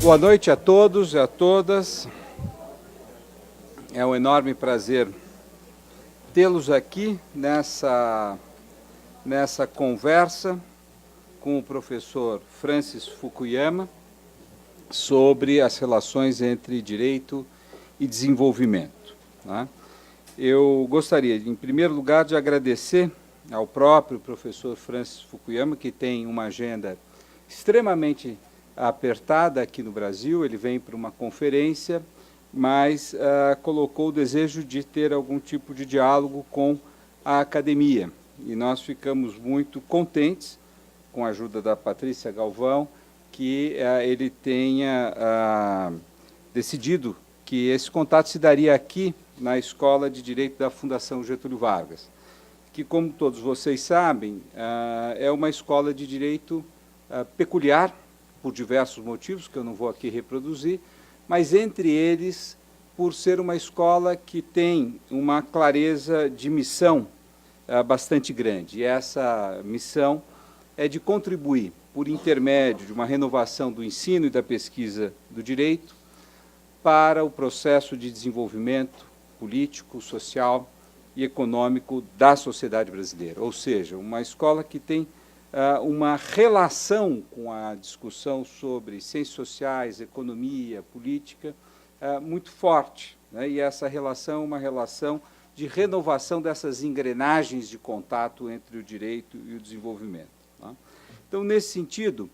Boa noite a todos e a todas. É um enorme prazer tê-los aqui nessa conversa com o professor Francis Fukuyama sobre as relações entre direito e desenvolvimento, né? Eu gostaria, em primeiro lugar, de agradecer ao próprio professor Francis Fukuyama, que tem uma agenda extremamente apertada aqui no Brasil. Ele vem para uma conferência, mas colocou o desejo de ter algum tipo de diálogo com a academia. E nós ficamos muito contentes, com a ajuda da Patrícia Galvão, que ele tenha decidido que esse contato se daria aqui na Escola de Direito da Fundação Getúlio Vargas, que, como todos vocês sabem, é uma escola de direito peculiar, por diversos motivos, que eu não vou aqui reproduzir, mas, entre eles, por ser uma escola que tem uma clareza de missão bastante grande. E essa missão é de contribuir, por intermédio de uma renovação do ensino e da pesquisa do direito, para o processo de desenvolvimento político, social e econômico da sociedade brasileira. Ou seja, uma escola que tem uma relação com a discussão sobre ciências sociais, economia, política, muito forte, né? E essa relação é uma relação de renovação dessas engrenagens de contato entre o direito e o desenvolvimento, né? Então, nesse sentido,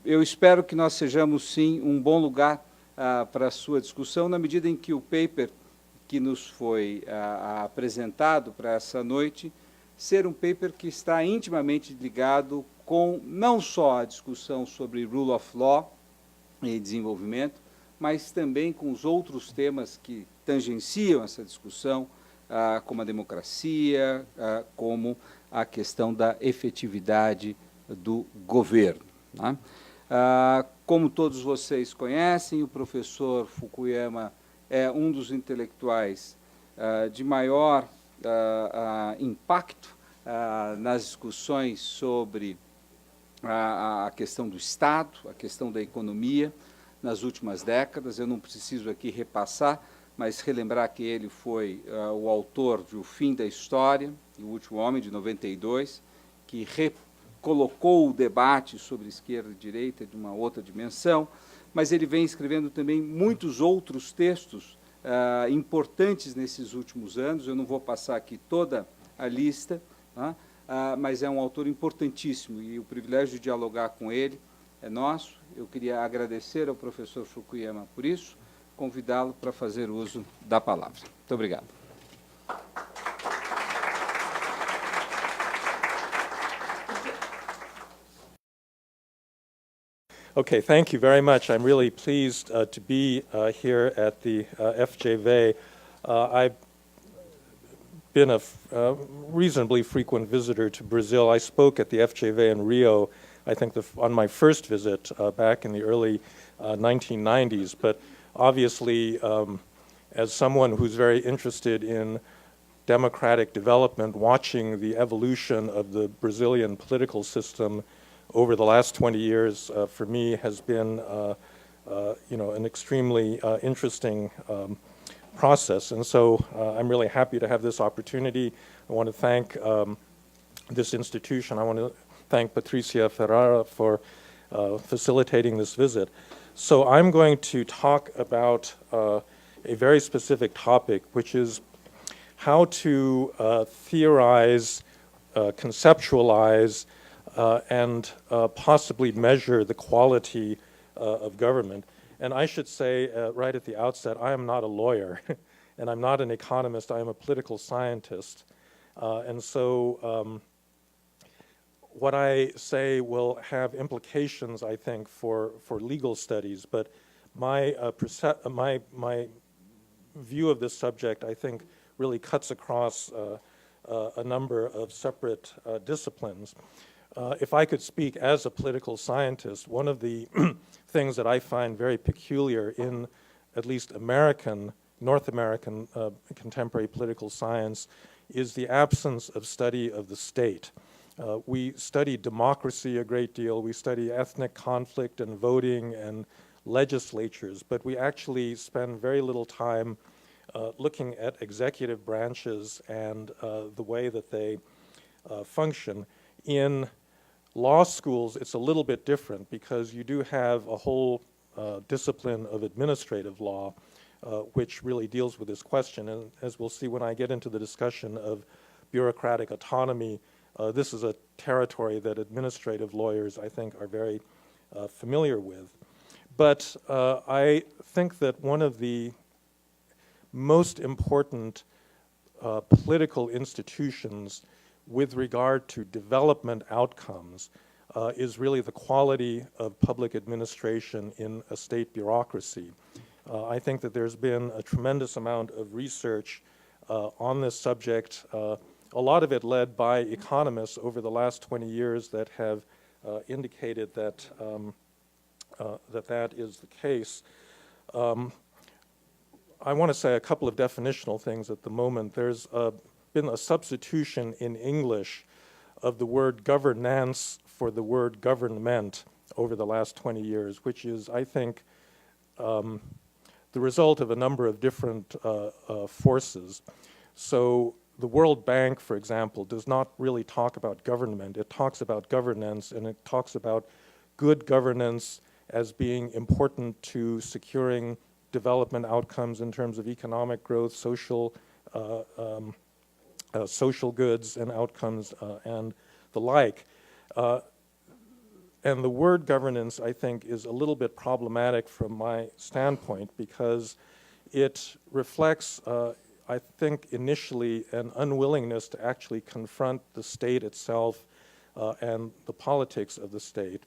eu espero que nós sejamos, sim, um bom lugar para a sua discussão, na medida em que o paper que nos foi apresentado para essa noite ser um paper que está intimamente ligado com não só a discussão sobre rule of law e desenvolvimento, mas também com os outros temas que tangenciam essa discussão, como a democracia, como a questão da efetividade do governo, né? Como todos vocês conhecem, o professor Fukuyama é um dos intelectuais de maior impacto nas discussões sobre a questão do Estado, a questão da economia nas últimas décadas. Eu não preciso aqui repassar, mas relembrar que ele foi o autor de O Fim da História, e O Último Homem, de 92, que recolocou o debate sobre esquerda e direita de uma outra dimensão, mas ele vem escrevendo também muitos outros textos importantes nesses últimos anos. Eu não vou passar aqui toda a lista, né? Mas é um autor importantíssimo e o privilégio de dialogar com ele é nosso. Eu queria agradecer ao professor Fukuyama por isso, convidá-lo para fazer uso da palavra. Muito obrigado. Okay, thank you very much. I'm really pleased to be here at the FGV. I've been a reasonably frequent visitor to Brazil. I spoke at the FGV in Rio, I think on my first visit back in the early 1990s. But obviously, as someone who's very interested in democratic development, watching the evolution of the Brazilian political system over the last 20 years, for me, has been, an extremely interesting process. And so I'm really happy to have this opportunity. I want to thank this institution. I want to thank Patricia Ferrara for facilitating this visit. So I'm going to talk about a very specific topic, which is how to theorize, conceptualize, and possibly measure the quality of government. And I should say right at the outset, I am not a lawyer, and I'm not an economist. I am a political scientist. And so what I say will have implications, I think, for legal studies. But my view of this subject, I think, really cuts across a number of separate disciplines. If I could speak as a political scientist, one of the things that I find very peculiar in at least American North American contemporary political science is the absence of study of the state. We study democracy a great deal. We study ethnic conflict and voting and legislatures, but we actually spend very little time looking at executive branches and the way that they function. In law schools, it's a little bit different because you do have a whole discipline of administrative law which really deals with this question. And as we'll see when I get into the discussion of bureaucratic autonomy, this is a territory that administrative lawyers, I think, are very familiar with. But I think that one of the most important political institutions with regard to development outcomes is really the quality of public administration in a state bureaucracy. I think that there's been a tremendous amount of research on this subject, a lot of it led by economists over the last 20 years that have indicated that that is the case. I want to say a couple of definitional things at the moment. There's been a substitution in English of the word governance for the word government over the last 20 years, which is, I think, the result of a number of different forces. So the World Bank, for example, does not really talk about government. It talks about governance, and it talks about good governance as being important to securing development outcomes in terms of economic growth, social goods and outcomes, and the like. And the word governance, I think, is a little bit problematic from my standpoint because it reflects, I think, initially an unwillingness to actually confront the state itself and the politics of the state.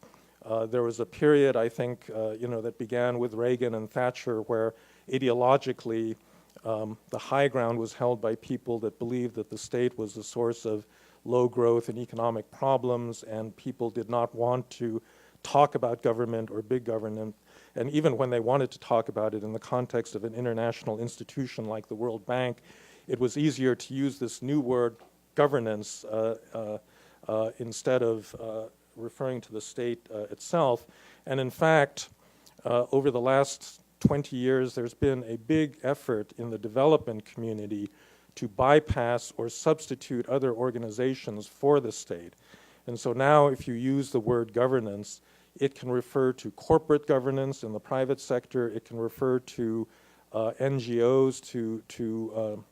There was a period, I think, that began with Reagan and Thatcher where ideologically the high ground was held by people that believed that the state was the source of low growth and economic problems, and people did not want to talk about government or big government. And even when they wanted to talk about it in the context of an international institution like the World Bank, it was easier to use this new word, governance, instead of referring to the state itself. And in fact, over the last 20 years, there's been a big effort in the development community to bypass or substitute other organizations for the state. And so now if you use the word governance, it can refer to corporate governance in the private sector, it can refer to NGOs, to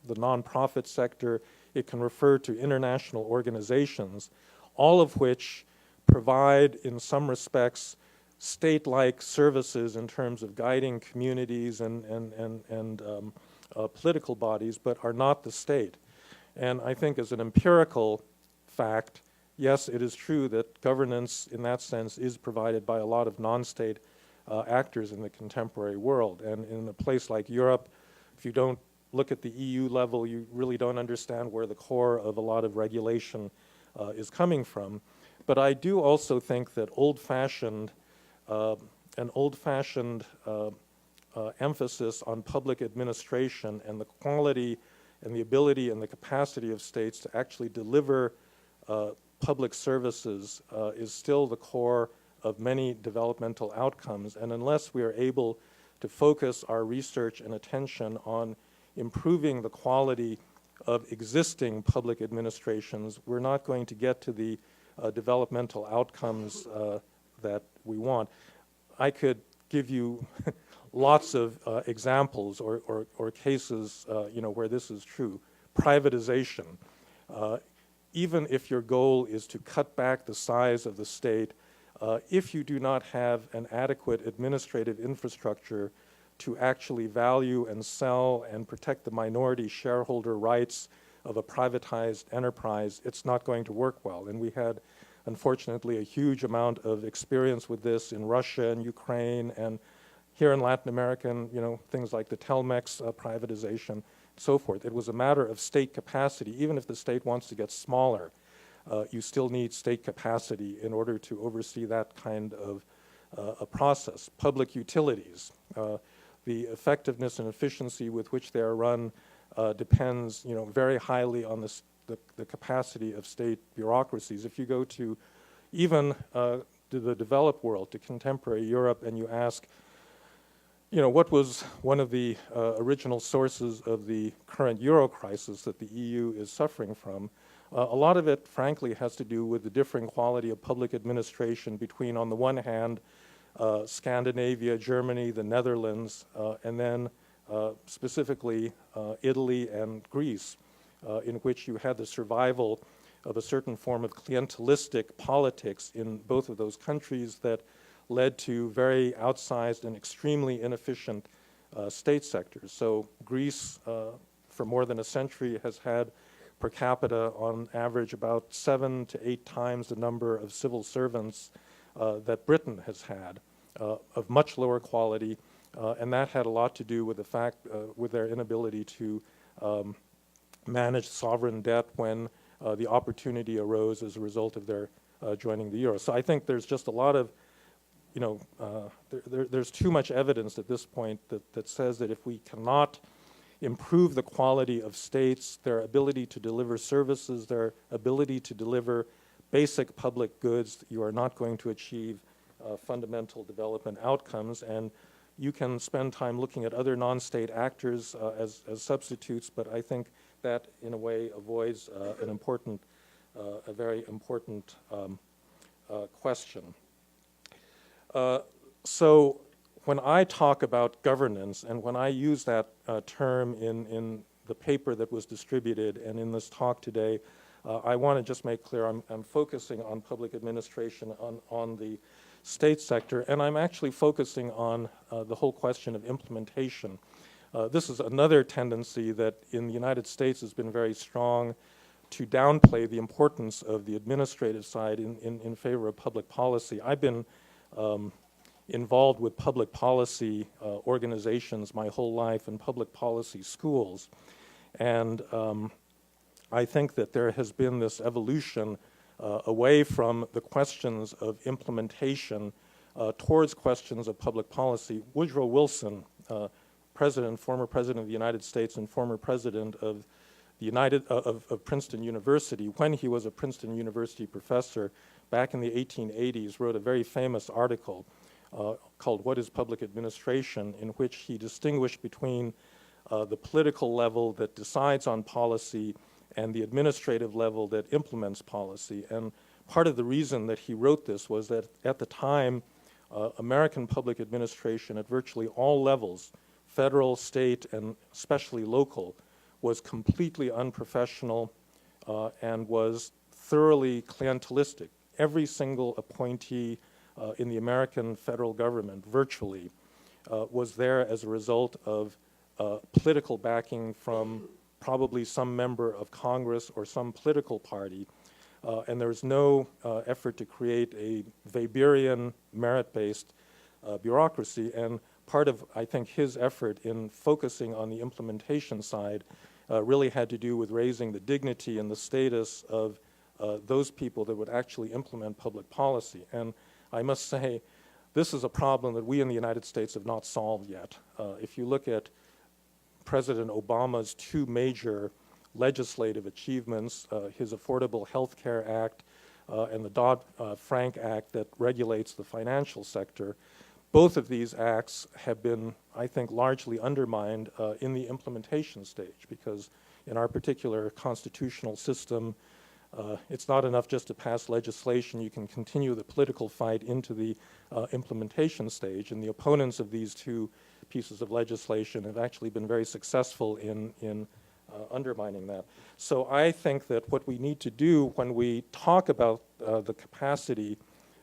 the nonprofit sector, it can refer to international organizations, all of which provide, in some respects, state-like services in terms of guiding communities and political bodies, but are not the state. And I think as an empirical fact, yes, it is true that governance in that sense is provided by a lot of non-state actors in the contemporary world. And in a place like Europe, if you don't look at the EU level, you really don't understand where the core of a lot of regulation is coming from. But I do also think that an old-fashioned emphasis on public administration and the quality and the ability and the capacity of states to actually deliver public services is still the core of many developmental outcomes. And unless we are able to focus our research and attention on improving the quality of existing public administrations, we're not going to get to the developmental outcomes that we want. I could give you lots of examples or cases where this is true. Privatization. Even if your goal is to cut back the size of the state, if you do not have an adequate administrative infrastructure to actually value and sell and protect the minority shareholder rights of a privatized enterprise, it's not going to work well. And we had, unfortunately, a huge amount of experience with this in Russia and Ukraine and here in Latin America, things like the Telmex privatization, and so forth. It was a matter of state capacity. Even if the state wants to get smaller, you still need state capacity in order to oversee that kind of a process. Public utilities. the effectiveness and efficiency with which they are run depends, very highly on the capacity of state bureaucracies. If you go to even to the developed world, to contemporary Europe, and you ask, what was one of the original sources of the current Euro crisis that the EU is suffering from? A lot of it, frankly, has to do with the differing quality of public administration between, on the one hand, Scandinavia, Germany, the Netherlands, and then specifically Italy and Greece, in which you had the survival of a certain form of clientelistic politics in both of those countries that led to very outsized and extremely inefficient state sectors. So Greece, for more than a century, has had per capita on average about 7 to 8 times the number of civil servants that Britain has had, of much lower quality, and that had a lot to do with the fact, with their inability to manage sovereign debt when the opportunity arose as a result of their joining the euro. So I think there's just a lot of, there's too much evidence at this point that says that if we cannot improve the quality of states, their ability to deliver services, their ability to deliver basic public goods, you are not going to achieve fundamental development outcomes. And you can spend time looking at other non-state actors as substitutes, but I think that in a way avoids a very important question. So when I talk about governance, and when I use that term in the paper that was distributed and in this talk today, I want to just make clear I'm focusing on public administration on the state sector, and I'm actually focusing on the whole question of implementation. This is another tendency that in the United States has been very strong to downplay the importance of the administrative side in favor of public policy. I've been involved with public policy organizations my whole life and public policy schools. And I think that there has been this evolution away from the questions of implementation towards questions of public policy. Woodrow Wilson, former president of the United States and former president of of Princeton University, when he was a Princeton University professor back in the 1880s, wrote a very famous article called "What is Public Administration?", in which he distinguished between the political level that decides on policy and the administrative level that implements policy. And part of the reason that he wrote this was that at the time, American public administration at virtually all levels, federal, state, and especially local, was completely unprofessional and was thoroughly clientelistic. Every single appointee in the American federal government, virtually, was there as a result of political backing from probably some member of Congress or some political party. And there was no effort to create a Weberian merit-based bureaucracy. And part of, I think, his effort in focusing on the implementation side really had to do with raising the dignity and the status of those people that would actually implement public policy. And I must say, this is a problem that we in the United States have not solved yet. If you look at President Obama's 2 major legislative achievements, his Affordable Health Care Act and the Dodd-Frank Act that regulates the financial sector, both of these acts have been, I think, largely undermined in the implementation stage, because in our particular constitutional system, it's not enough just to pass legislation. You can continue the political fight into the implementation stage, and the opponents of these 2 pieces of legislation have actually been very successful in undermining that. So I think that what we need to do when we talk about the capacity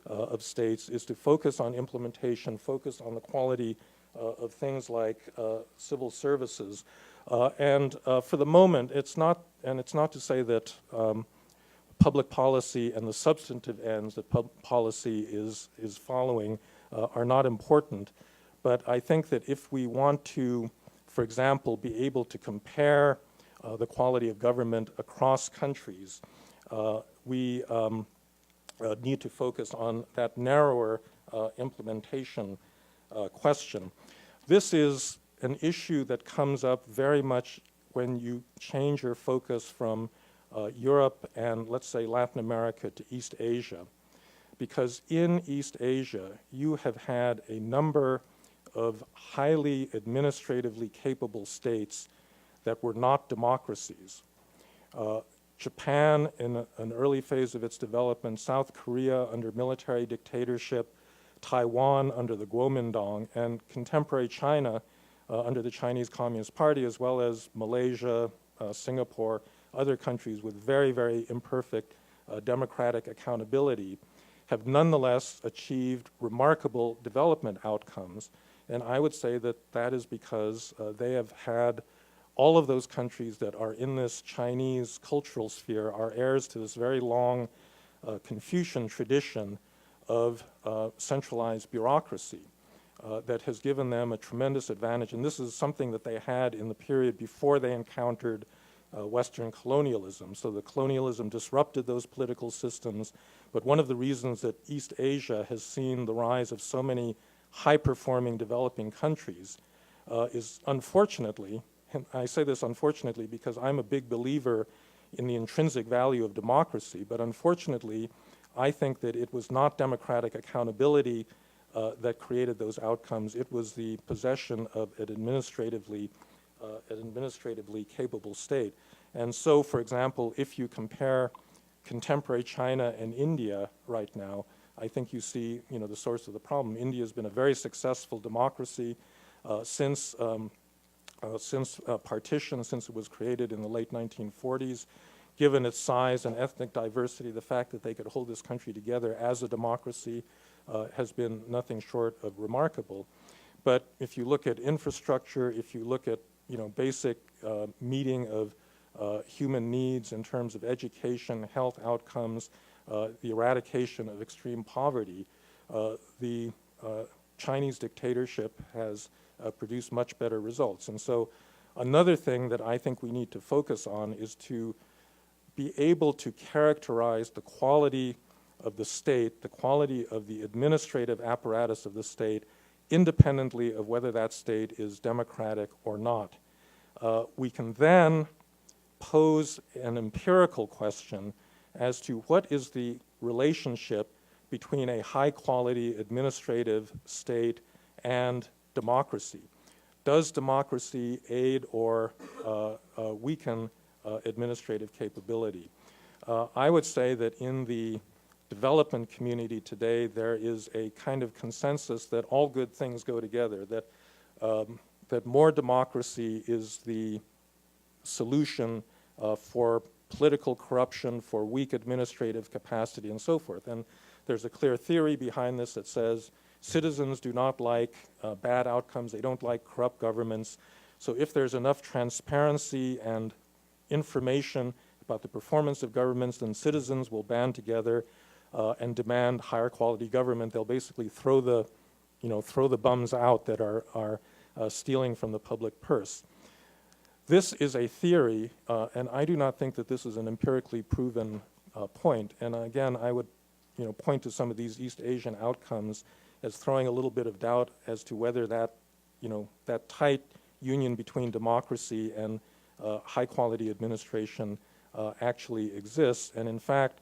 of states is to focus on implementation, focus on the quality of things like civil services. And for the moment, it's not to say that public policy and the substantive ends that public policy is following are not important. But I think that if we want to, for example, be able to compare the quality of government across countries, we need to focus on that narrower implementation question. This is an issue that comes up very much when you change your focus from Europe and, let's say, Latin America to East Asia. Because in East Asia, you have had a number of highly administratively capable states that were not democracies. Japan in an early phase of its development, South Korea under military dictatorship, Taiwan under the Kuomintang, and contemporary China under the Chinese Communist Party, as well as Malaysia, Singapore, other countries with very, very imperfect democratic accountability, have nonetheless achieved remarkable development outcomes. And I would say that that is because they have had all of those countries that are in this Chinese cultural sphere are heirs to this very long Confucian tradition of centralized bureaucracy that has given them a tremendous advantage. And this is something that they had in the period before they encountered Western colonialism. So the colonialism disrupted those political systems. But one of the reasons that East Asia has seen the rise of so many high-performing developing countries is, unfortunately, and I say this unfortunately because I'm a big believer in the intrinsic value of democracy, but unfortunately, I think that it was not democratic accountability that created those outcomes. It was the possession of an administratively capable state. And so, for example, if you compare contemporary China and India right now, I think you see, the source of the problem. India has been a very successful democracy since partition, since it was created in the late 1940s. Given its size and ethnic diversity, the fact that they could hold this country together as a democracy has been nothing short of remarkable. But if you look at infrastructure, if you look at basic meeting of human needs in terms of education, health outcomes, the eradication of extreme poverty, the Chinese dictatorship has produced much better results. And so another thing that I think we need to focus on is to be able to characterize the quality of the state, the quality of the administrative apparatus of the state, independently of whether that state is democratic or not. We can then pose an empirical question as to what is the relationship between a high-quality administrative state and democracy. Does democracy aid or weaken administrative capability? I would say that in the development community today, there is a kind of consensus that all good things go together, that more democracy is the solution for political corruption, for weak administrative capacity, and so forth. And there's a clear theory behind this that says citizens do not like bad outcomes. They don't like corrupt governments. So if there's enough transparency and information about the performance of governments, then citizens will band together and demand higher quality government. They'll basically throw the bums out that are stealing from the public purse. This is a theory, and I do not think that this is an empirically proven point. And again, I would point to some of these East Asian outcomes as throwing a little bit of doubt as to whether that tight union between democracy and high-quality administration actually exists. And in fact,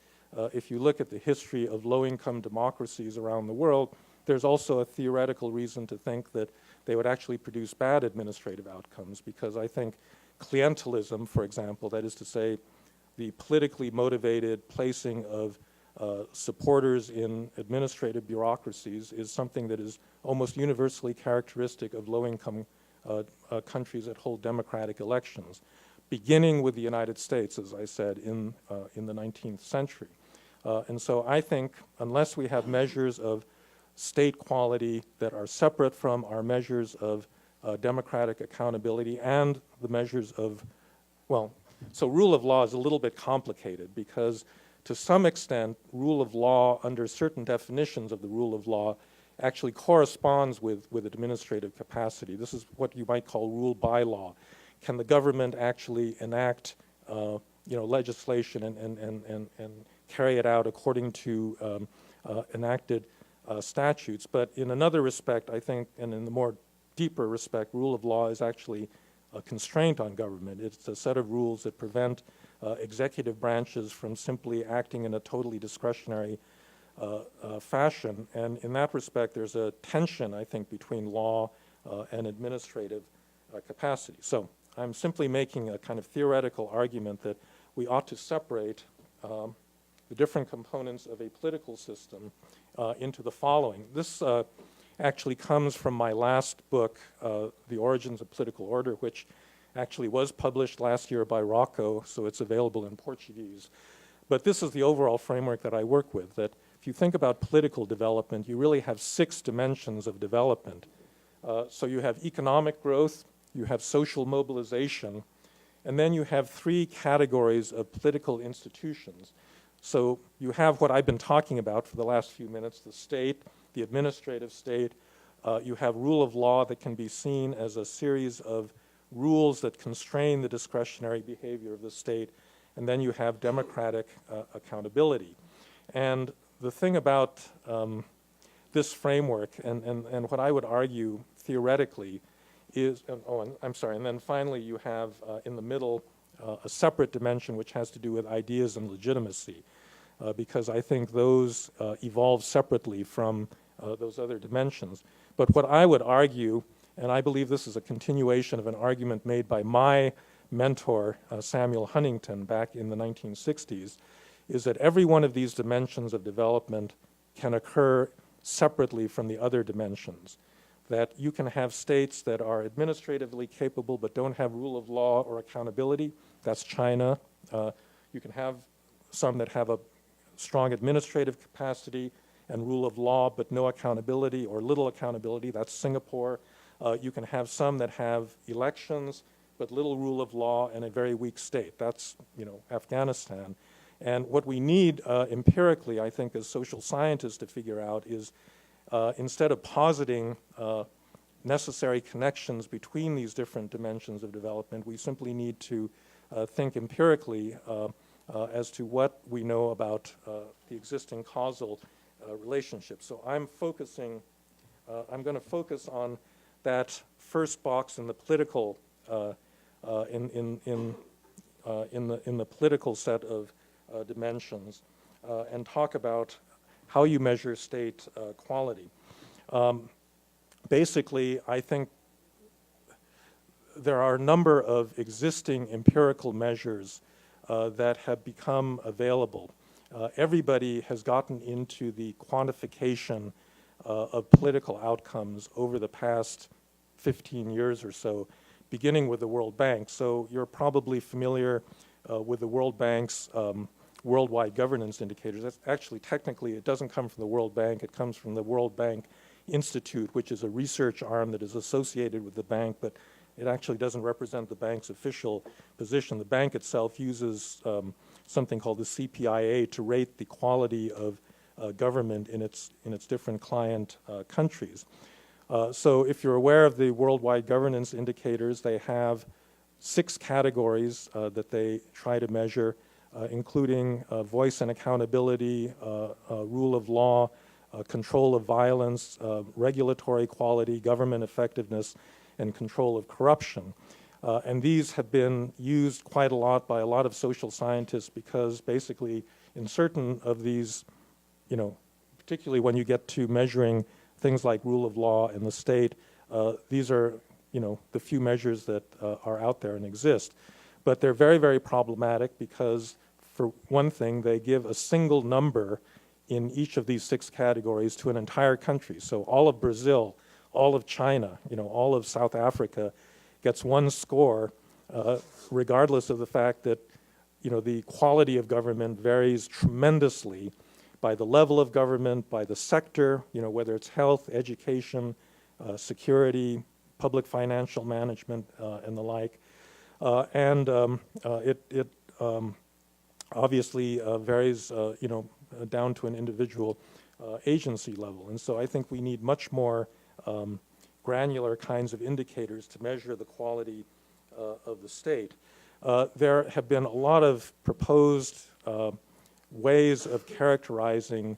if you look at the history of low-income democracies around the world, there's also a theoretical reason to think that they would actually produce bad administrative outcomes, because I think clientelism, for example, that is to say the politically motivated placing of supporters in administrative bureaucracies, is something that is almost universally characteristic of low-income countries that hold democratic elections, beginning with the United States, as I said, in the 19th century. And so I think unless we have measures of state quality that are separate from our measures of democratic accountability and the measures of, so rule of law is a little bit complicated, because to some extent, rule of law under certain definitions of the rule of law actually corresponds with administrative capacity. This is what you might call rule by law. Can the government actually enact legislation and carry it out according to enacted statutes? But in another respect, I think, and in the more deeper respect, rule of law is actually a constraint on government. It's a set of rules that prevent executive branches from simply acting in a totally discretionary fashion. And in that respect, there's a tension, I think, between law and administrative capacity. So I'm simply making a kind of theoretical argument that we ought to separate the different components of a political system into the following. This actually comes from my last book, The Origins of Political Order, which actually was published last year by Rocco, so it's available in Portuguese. But this is the overall framework that I work with, that if you think about political development, you really have 6 dimensions of development. So you have economic growth, you have social mobilization, and then you have 3 categories of political institutions. So you have what I've been talking about for the last few minutes, the state, the administrative state. You have rule of law that can be seen as a series of rules that constrain the discretionary behavior of the state. And then you have democratic accountability. And the thing about this framework, and what I would argue theoretically is, and then finally you have in the middle a separate dimension which has to do with ideas and legitimacy, because I think those evolve separately from those other dimensions. But what I would argue, and I believe this is a continuation of an argument made by my mentor, Samuel Huntington, back in the 1960s, is that every one of these dimensions of development can occur separately from the other dimensions. That you can have states that are administratively capable but don't have rule of law or accountability. That's China. You can have some that have a strong administrative capacity and rule of law but no accountability or little accountability. That's Singapore. You can have some that have elections but little rule of law and a very weak state. That's, Afghanistan. And what we need empirically, I think, as social scientists to figure out is instead of positing necessary connections between these different dimensions of development, we simply need to think empirically as to what we know about the existing causal relationship. So I'm going to focus on that first box in the political, in the political set of dimensions, and talk about how you measure state quality. Basically, I think there are a number of existing empirical measures that have become available. Everybody has gotten into the quantification of political outcomes over the past 15 years or so, beginning with the World Bank. So you're probably familiar with the World Bank's worldwide governance indicators. That's actually, technically, it doesn't come from the World Bank. It comes from the World Bank Institute, which is a research arm that is associated with the bank, but it actually doesn't represent the bank's official position. The bank itself uses something called the CPIA to rate the quality of government in its different client countries. So if you're aware of the worldwide governance indicators, they have 6 categories that they try to measure, including voice and accountability, rule of law, control of violence, regulatory quality, government effectiveness, and control of corruption. And these have been used quite a lot by a lot of social scientists because basically in certain of these, particularly when you get to measuring things like rule of law in the state, these are, the few measures that are out there and exist. But they're very, very problematic because, for one thing, they give a single number in each of these 6 categories to an entire country. So all of Brazil, all of China, all of South Africa gets one score, regardless of the fact that, the quality of government varies tremendously by the level of government, by the sector, whether it's health, education, security, public financial management, and the like. It obviously varies, down to an individual agency level. And so I think we need much more granular kinds of indicators to measure the quality of the state. There have been a lot of proposed ways of characterizing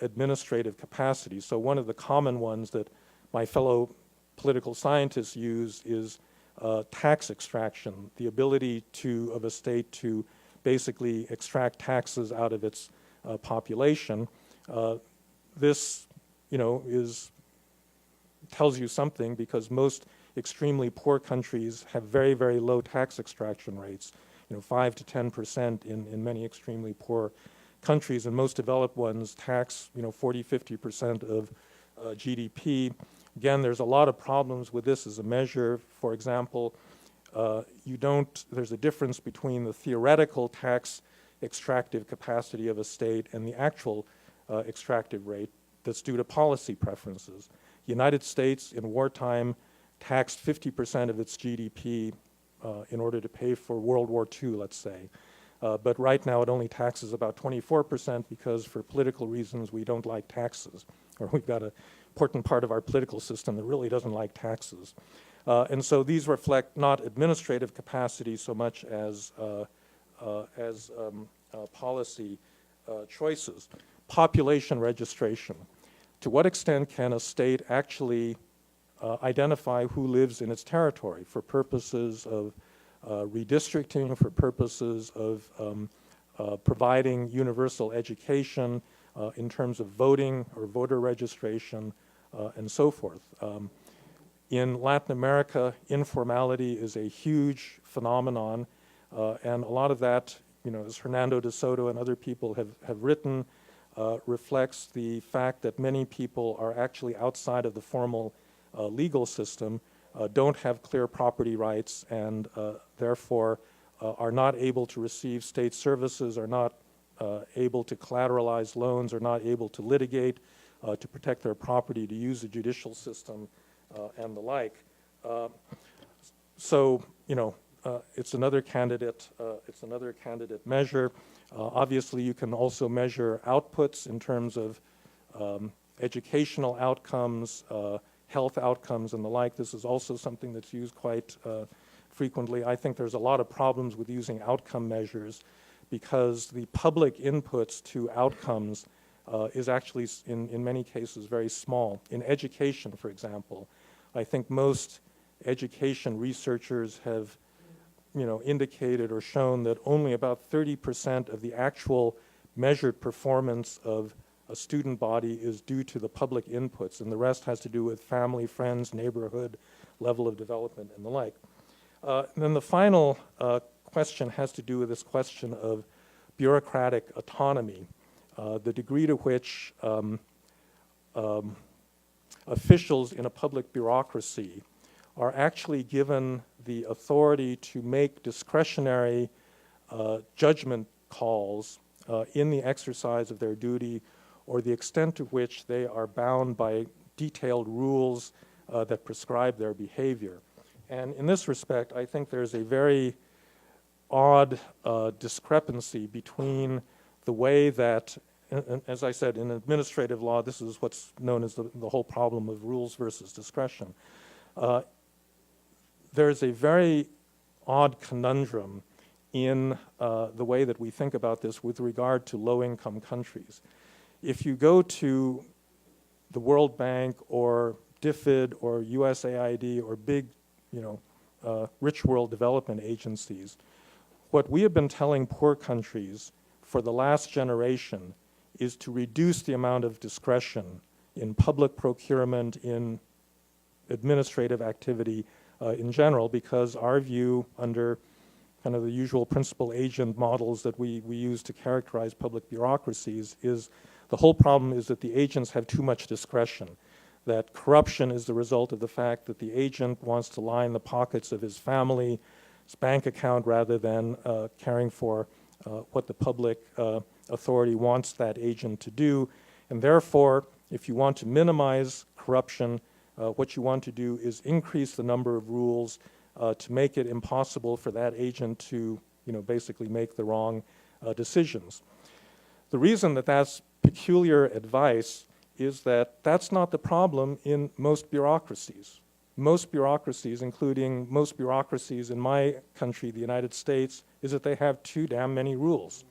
administrative capacity. So one of the common ones that my fellow political scientists use is tax extraction, the ability of a state to basically extract taxes out of its population. This, tells you something, because most extremely poor countries have very, very low tax extraction rates, 5 to 10% in many extremely poor countries, and most developed ones tax, 40, 50% of GDP. Again, there's a lot of problems with this as a measure. For example, there's a difference between the theoretical tax extractive capacity of a state and the actual extractive rate that's due to policy preferences. The United States in wartime taxed 50% of its GDP in order to pay for World War II, let's say. But right now it only taxes about 24% because for political reasons we don't like taxes, or we've got an important part of our political system that really doesn't like taxes. And so these reflect not administrative capacity so much as policy choices. Population registration. To what extent can a state actually identify who lives in its territory for purposes of redistricting, for purposes of providing universal education, in terms of voting or voter registration, and so forth. In Latin America, informality is a huge phenomenon, and a lot of that, as Hernando de Soto and other people have written, reflects the fact that many people are actually outside of the formal legal system, don't have clear property rights, and therefore are not able to receive state services, are not able to collateralize loans, are not able to litigate, to protect their property, to use the judicial system, and the like. So, it's another candidate. It's another candidate measure. Obviously, you can also measure outputs in terms of educational outcomes, health outcomes, and the like. This is also something that's used quite frequently. I think there's a lot of problems with using outcome measures because the public inputs to outcomes is actually, in many cases, very small. In education, for example, I think most education researchers have indicated or shown that only about 30% of the actual measured performance of a student body is due to the public inputs, and the rest has to do with family, friends, neighborhood, level of development, and the like. And then the final question has to do with this question of bureaucratic autonomy, the degree to which officials in a public bureaucracy are actually given the authority to make discretionary judgment calls in the exercise of their duty, or the extent to which they are bound by detailed rules that prescribe their behavior. And in this respect, I think there's a very odd discrepancy between the way that, as I said, in administrative law, this is what's known as the whole problem of rules versus discretion. There's a very odd conundrum in the way that we think about this with regard to low-income countries. If you go to the World Bank or DFID or USAID or big, rich world development agencies, what we have been telling poor countries for the last generation is to reduce the amount of discretion in public procurement, in administrative activity in general, because our view under kind of the usual principal agent models that we use to characterize public bureaucracies is the whole problem is that the agents have too much discretion, that corruption is the result of the fact that the agent wants to line the pockets of his family's bank account rather than caring for what the public authority wants that agent to do. And therefore, if you want to minimize corruption, what you want to do is increase the number of rules to make it impossible for that agent to, basically make the wrong decisions. The reason that that's peculiar advice is that that's not the problem in most bureaucracies. Most bureaucracies, including most bureaucracies in my country, the United States, is that they have too damn many rules.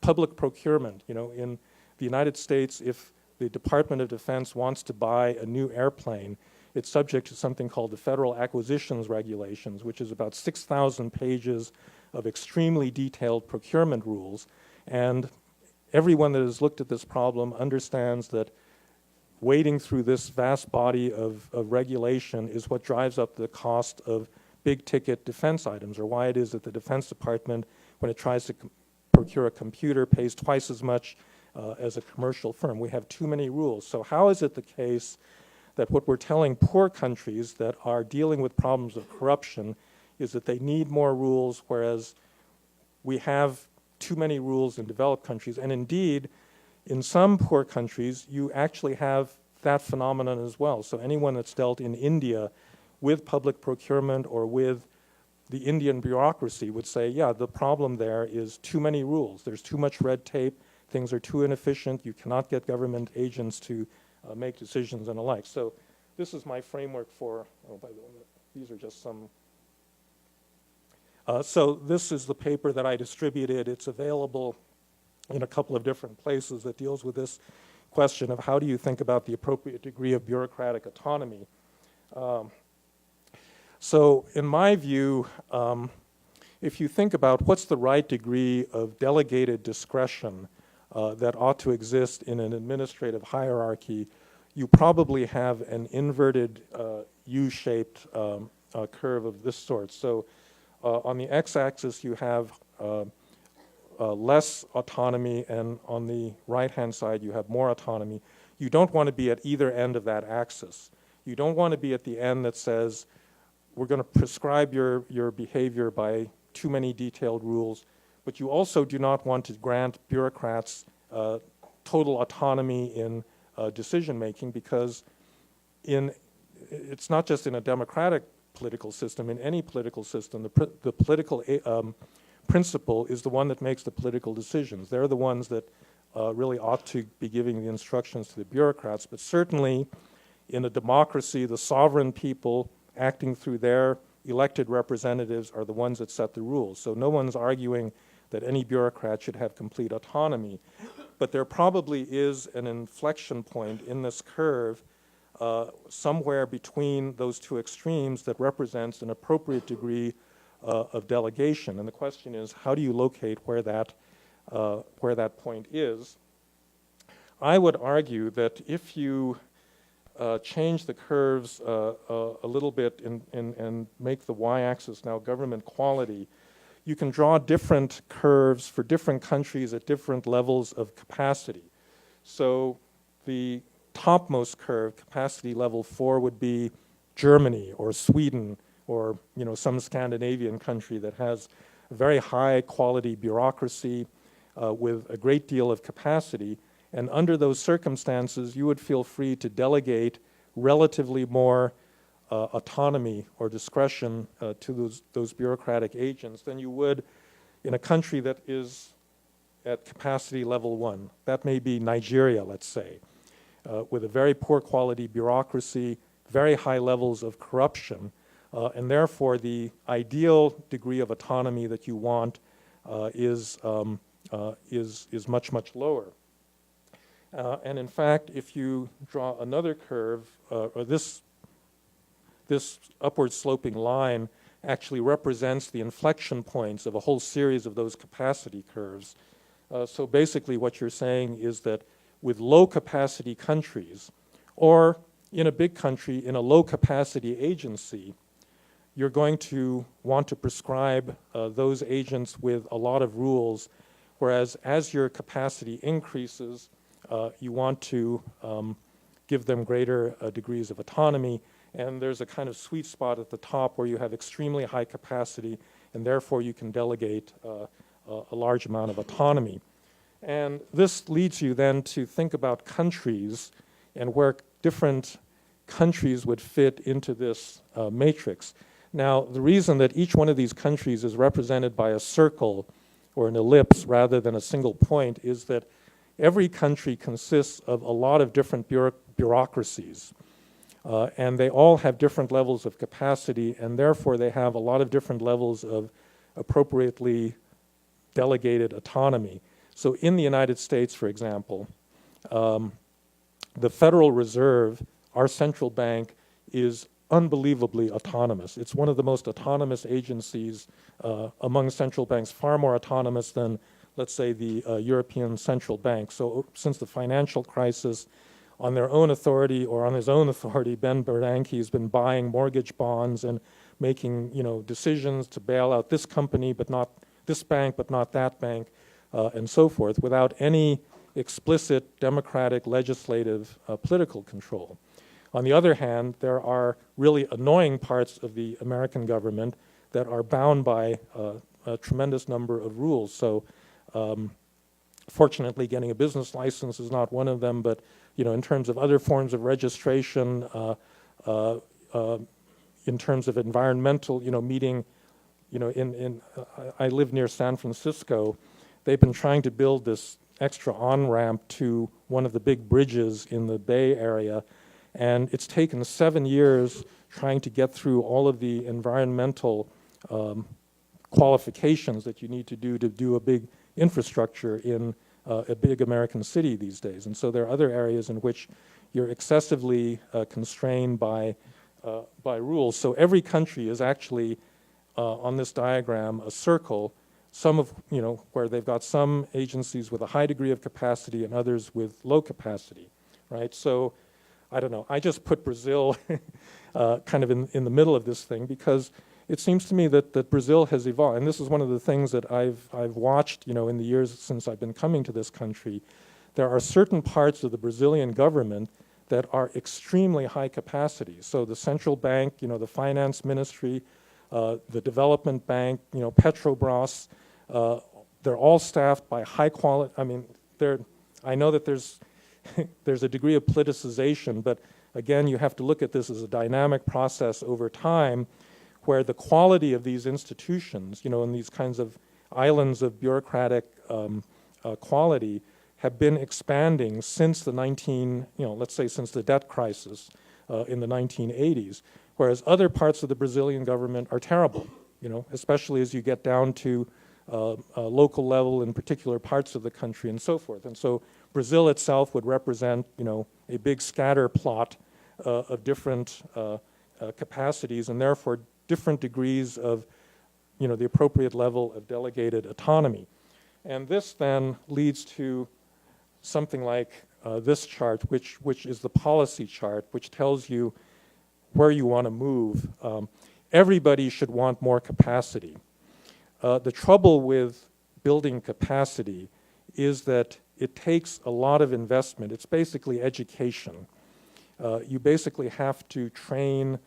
Public procurement, in the United States, if the Department of Defense wants to buy a new airplane, it's subject to something called the Federal Acquisitions Regulations, which is about 6,000 pages of extremely detailed procurement rules. And everyone that has looked at this problem understands that wading through this vast body of regulation is what drives up the cost of big-ticket defense items, or why it is that the Defense Department, when it tries to procure a computer, pays twice as much as a commercial firm. We have too many rules. So how is it the case that what we're telling poor countries that are dealing with problems of corruption is that they need more rules, whereas we have too many rules in developed countries? And indeed, in some poor countries, you actually have that phenomenon as well. So anyone that's dealt in India with public procurement or with the Indian bureaucracy would say, yeah, the problem there is too many rules. There's too much red tape. Things are too inefficient. You cannot get government agents to make decisions and the like. So this is my framework for, oh, by the way, these are just some. So this is the paper that I distributed. It's available in a couple of different places that deals with this question of how do you think about the appropriate degree of bureaucratic autonomy. So in my view, if you think about what's the right degree of delegated discretion that ought to exist in an administrative hierarchy, you probably have an inverted U-shaped curve of this sort. So on the x-axis you have less autonomy, and on the right-hand side you have more autonomy. You don't want to be at either end of that axis. You don't want to be at the end that says, we're going to prescribe your behavior by too many detailed rules, but you also do not want to grant bureaucrats total autonomy in decision-making, because it's not just in a democratic political system. In any political system, the political principle is the one that makes the political decisions. They're the ones that really ought to be giving the instructions to the bureaucrats. But certainly in a democracy, the sovereign people acting through their elected representatives are the ones that set the rules. So no one's arguing that any bureaucrat should have complete autonomy. But there probably is an inflection point in this curve somewhere between those two extremes that represents an appropriate degree of delegation. And the question is, how do you locate where that point is? I would argue that if you change the curves a little bit and make the y-axis now government quality, you can draw different curves for different countries at different levels of capacity. So the topmost curve, capacity level 4, would be Germany or Sweden or some Scandinavian country that has a very high quality bureaucracy with a great deal of capacity. And under those circumstances, you would feel free to delegate relatively more autonomy or discretion to those bureaucratic agents than you would in a country that is at capacity level 1. That may be Nigeria, let's say, with a very poor quality bureaucracy, very high levels of corruption, and therefore the ideal degree of autonomy that you want is much, much lower. And in fact, if you draw another curve, or this upward sloping line actually represents the inflection points of a whole series of those capacity curves. So basically what you're saying is that with low capacity countries, or in a big country in a low capacity agency, you're going to want to prescribe those agents with a lot of rules, whereas as your capacity increases, you want to give them greater degrees of autonomy, and there's a kind of sweet spot at the top where you have extremely high capacity, and therefore you can delegate a large amount of autonomy. And this leads you then to think about countries and where different countries would fit into this matrix. Now, the reason that each one of these countries is represented by a circle or an ellipse rather than a single point is that every country consists of a lot of different bureaucracies, and they all have different levels of capacity, and therefore they have a lot of different levels of appropriately delegated autonomy. So in the United States, for example, the Federal Reserve, our central bank, is unbelievably autonomous. It's one of the most autonomous agencies among central banks, far more autonomous than, let's say, the European Central Bank. So since the financial crisis, on their own authority or on his own authority, Ben Bernanke has been buying mortgage bonds and making, decisions to bail out this company, but not this bank, but not that bank, and so forth, without any explicit democratic, legislative, political control. On the other hand, there are really annoying parts of the American government that are bound by a tremendous number of rules. So fortunately, getting a business license is not one of them, but in terms of other forms of registration, in terms of environmental, meeting, I live near San Francisco. They've been trying to build this extra on-ramp to one of the big bridges in the Bay Area, and it's taken 7 years trying to get through all of the environmental qualifications that you need to do a big infrastructure in a big American city these days. And so there are other areas in which you're excessively constrained by rules. So every country is actually on this diagram a circle, some of where they've got some agencies with a high degree of capacity and others with low capacity, right? So I don't know. I just put Brazil kind of in the middle of this thing because it seems to me that Brazil has evolved, and this is one of the things that I've watched, in the years since I've been coming to this country. There are certain parts of the Brazilian government that are extremely high capacity. So the central bank, the finance ministry, the development bank, Petrobras, they're all staffed by high quality. I mean, I know that there's a degree of politicization, but again, you have to look at this as a dynamic process over time, where the quality of these institutions, and these kinds of islands of bureaucratic quality have been expanding since the let's say since the debt crisis in the 1980s, whereas other parts of the Brazilian government are terrible, especially as you get down to local level in particular parts of the country and so forth. And so Brazil itself would represent, a big scatter plot of different capacities, and therefore different degrees of, the appropriate level of delegated autonomy. And this then leads to something like this chart, which is the policy chart, which tells you where you want to move. Everybody should want more capacity. The trouble with building capacity is that it takes a lot of investment. It's basically education. You basically have to train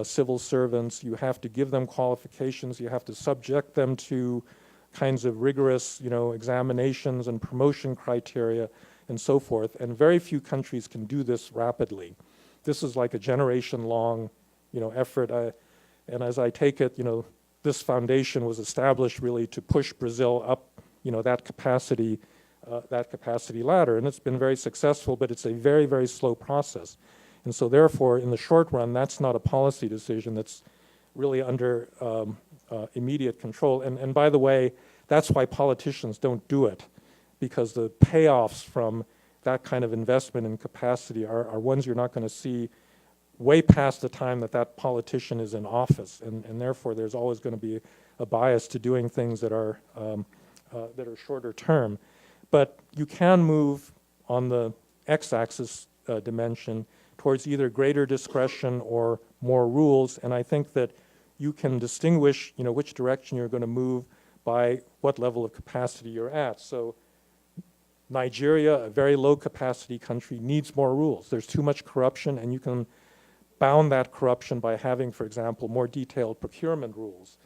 civil servants. You have to give them qualifications. You have to subject them to kinds of rigorous, examinations and promotion criteria and so forth. And very few countries can do this rapidly. This is like a generation-long, effort. And as I take it, this foundation was established really to push Brazil up, that capacity ladder. And it's been very successful, but it's a very, very slow process. And so therefore, in the short run, that's not a policy decision that's really under immediate control. And by the way, that's why politicians don't do it, because the payoffs from that kind of investment in capacity are ones you're not going to see way past the time that politician is in office. And therefore, there's always going to be a bias to doing things that are shorter term. But you can move on the x-axis dimension towards either greater discretion or more rules, and I think that you can distinguish, which direction you're going to move by what level of capacity you're at. So Nigeria, a very low capacity country, needs more rules. There's too much corruption, and you can bound that corruption by having, for example, more detailed procurement rules.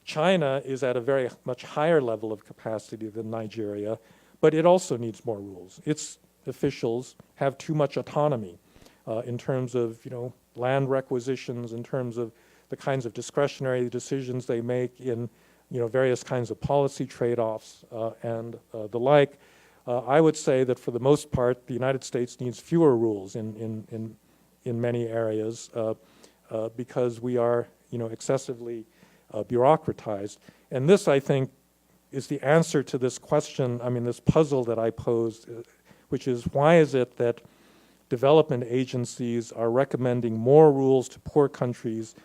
China is at a very much higher level of capacity than Nigeria, but it also needs more rules. Its officials have too much autonomy in terms of, land requisitions, in terms of the kinds of discretionary decisions they make in, various kinds of policy trade-offs and the like. I would say that for the most part, the United States needs fewer rules in many areas because we are, excessively bureaucratized. And this, I think, is the answer to this question, this puzzle that I posed, which is why is it that development agencies are recommending more rules to poor countries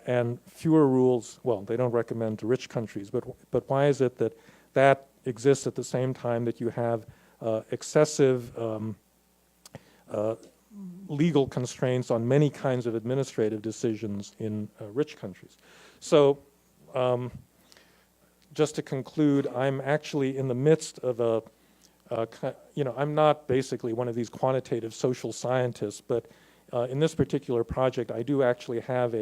and fewer rules, well, they don't recommend to rich countries, but why is it that that exists at the same time that you have excessive legal constraints on many kinds of administrative decisions in rich countries? So just to conclude, I'm actually in the midst of I'm not basically one of these quantitative social scientists, but in this particular project, I do actually have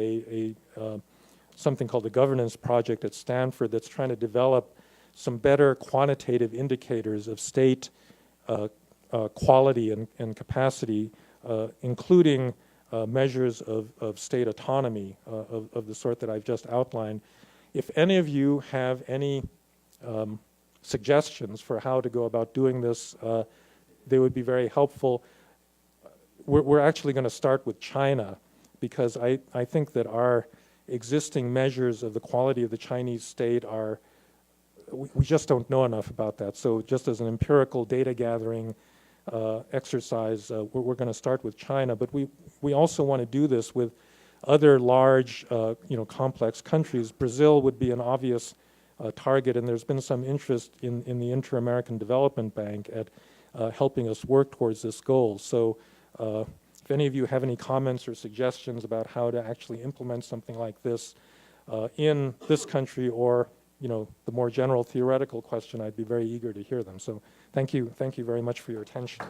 something called the Governance Project at Stanford that's trying to develop some better quantitative indicators of state quality and capacity, including measures of state autonomy of the sort that I've just outlined. If any of you have any suggestions for how to go about doing this, they would be very helpful. We're actually going to start with China, because I think that our existing measures of the quality of the Chinese state are, we just don't know enough about that. So just as an empirical data gathering exercise, we're going to start with China, but we also want to do this with other large, complex countries. Brazil would be an obvious target, and there's been some interest in the Inter-American Development Bank at helping us work towards this goal. So if any of you have any comments or suggestions about how to actually implement something like this in this country, or the more general theoretical question, I'd be very eager to hear them. So thank you very much for your attention.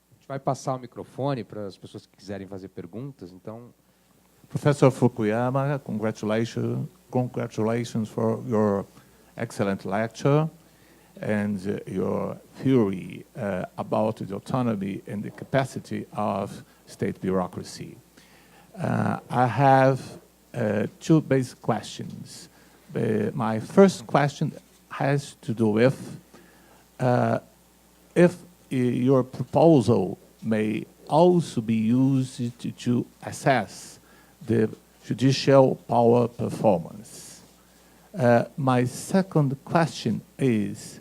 A gente vai passar o microfone para as pessoas que quiserem fazer perguntas. Então, Professor Fukuyama, congratulations for your excellent lecture and your theory about the autonomy and the capacity of state bureaucracy. I have two basic questions. My first question has to do with if your proposal may also be used to assess the judicial power performance. My second question is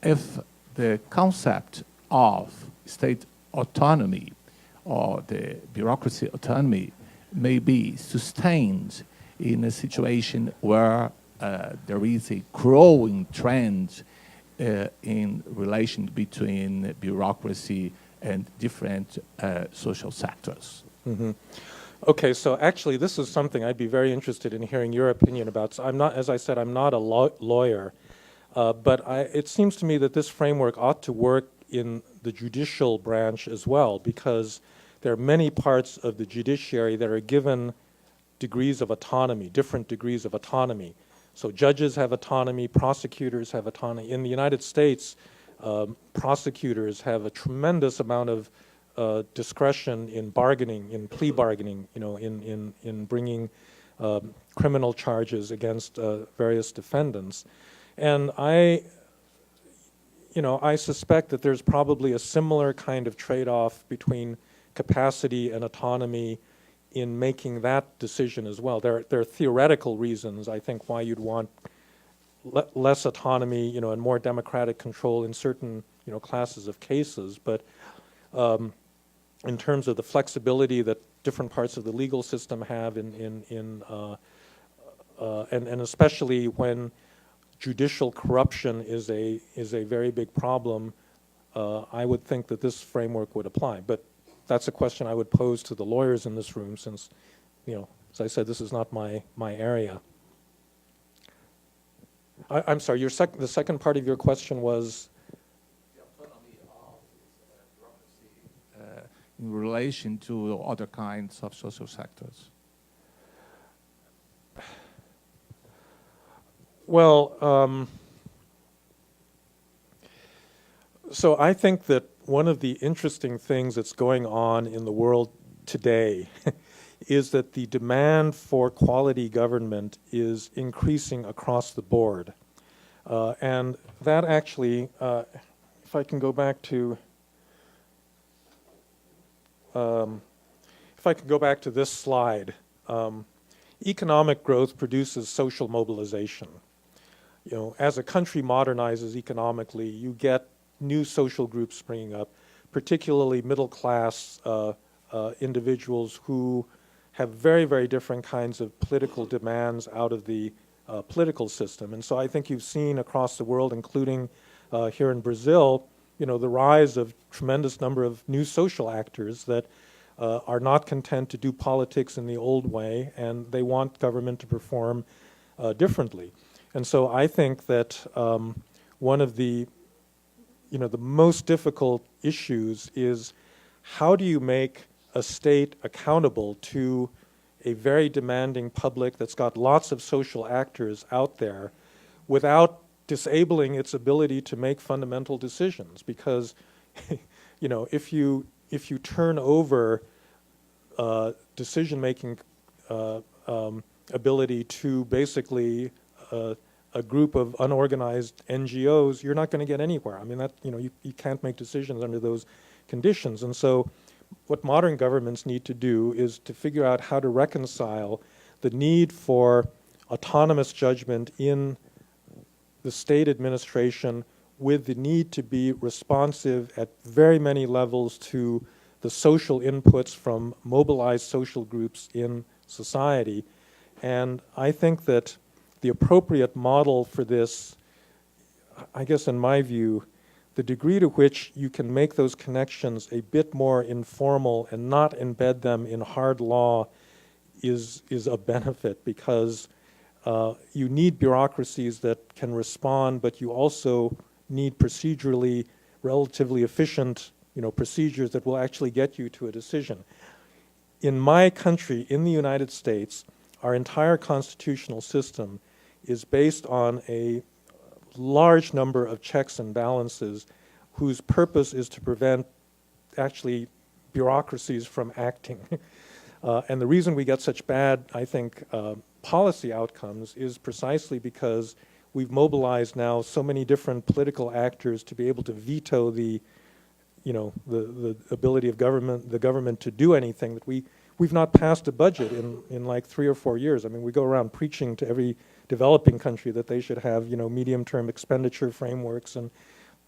if the concept of state autonomy or the bureaucracy autonomy may be sustained in a situation where there is a growing trend in relation between bureaucracy and different social sectors. Mm-hmm. Okay, so actually this is something I'd be very interested in hearing your opinion about. So I'm not, as I said, I'm not a lawyer, but it seems to me that this framework ought to work in the judicial branch as well, because there are many parts of the judiciary that are given degrees of autonomy, different degrees of autonomy. So judges have autonomy, prosecutors have autonomy. In the United States, prosecutors have a tremendous amount of discretion in bargaining, in plea bargaining, in bringing criminal charges against various defendants. And I suspect that there's probably a similar kind of trade-off between capacity and autonomy in making that decision as well. There are theoretical reasons, I think, why you'd want less autonomy, and more democratic control in certain, classes of cases. But in terms of the flexibility that different parts of the legal system have, and especially when judicial corruption is a very big problem, I would think that this framework would apply. But that's a question I would pose to the lawyers in this room, since, as I said, this is not my area. I'm sorry, the second part of your question was? The autonomy of bureaucracy in relation to other kinds of social sectors. Well, so I think that one of the interesting things that's going on in the world today is that the demand for quality government is increasing across the board. And that actually, if I can go back to this slide, economic growth produces social mobilization. you know, as a country modernizes economically, you get new social groups springing up, particularly middle-class individuals who have very, very different kinds of political demands out of the political system. And so I think you've seen across the world, including here in Brazil, you know, the rise of tremendous number of new social actors that are not content to do politics in the old way, and they want government to perform differently. And so I think that one of the, you know, the most difficult issues is how do you make a state accountable to a very demanding public that's got lots of social actors out there without disabling its ability to make fundamental decisions? Because, you know, if you turn over decision-making ability to basically a group of unorganized NGOs, you're not going to get anywhere. I mean, that, you know, you can't make decisions under those conditions. And so what modern governments need to do is to figure out how to reconcile the need for autonomous judgment in the state administration with the need to be responsive at very many levels to the social inputs from mobilized social groups in society. And I think that the appropriate model for this, I guess in my view, the degree to which you can make those connections a bit more informal and not embed them in hard law is a benefit, because you need bureaucracies that can respond, but you also need procedurally relatively efficient, you know, procedures that will actually get you to a decision. In my country, in the United States, our entire constitutional system is based on a large number of checks and balances whose purpose is to prevent actually bureaucracies from acting. And the reason we get such bad, I think, policy outcomes is precisely because we've mobilized now so many different political actors to be able to veto the, you know, the ability of the government to do anything, that we've not passed a budget in like 3 or 4 years. I mean, we go around preaching to every developing country that they should have, you know, medium-term expenditure frameworks and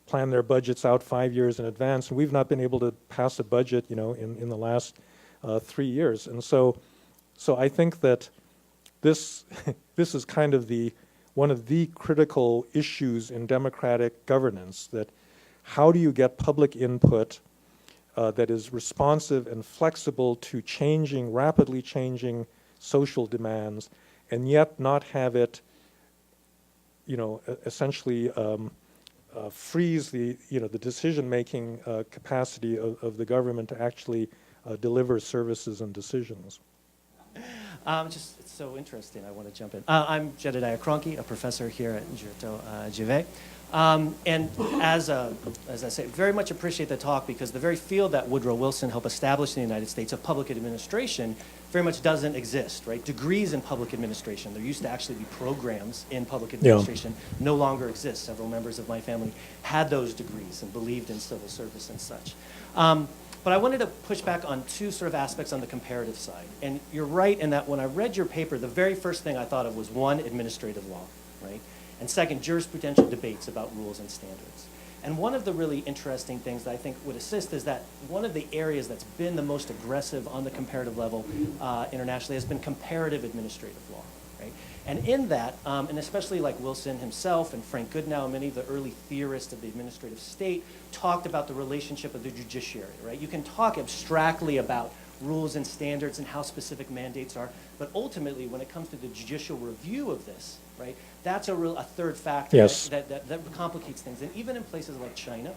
plan their budgets out 5 years in advance. And we've not been able to pass a budget, you know, in the last 3 years. And so I think that this is kind of one of the critical issues in democratic governance, that how do you get public input that is responsive and flexible to rapidly changing social demands, and yet not have it, you know, essentially freeze the decision-making capacity of the government to actually deliver services and decisions. It's so interesting. I want to jump in. I'm Jedediah Cronky, a professor here at DIREITO GV. And as I say, very much appreciate the talk, because the very field that Woodrow Wilson helped establish in the United States of public administration very much doesn't exist, right? Degrees in public administration. There used to actually be programs in public administration, no longer exist. Several members of my family had those degrees and believed in civil service and such. But I wanted to push back on two sort of aspects on the comparative side. And you're right in that when I read your paper, the very first thing I thought of was, one, administrative law, right? And second, jurisprudential debates about rules and standards. And one of the really interesting things that I think would assist is that one of the areas that's been the most aggressive on the comparative level internationally has been comparative administrative law, right? And in that, and especially like Wilson himself and Frank Goodenow, many of the early theorists of the administrative state talked about the relationship of the judiciary, right? You can talk abstractly about rules and standards and how specific mandates are, but ultimately when it comes to the judicial review of this, right, that's a third factor that complicates things. And even in places like China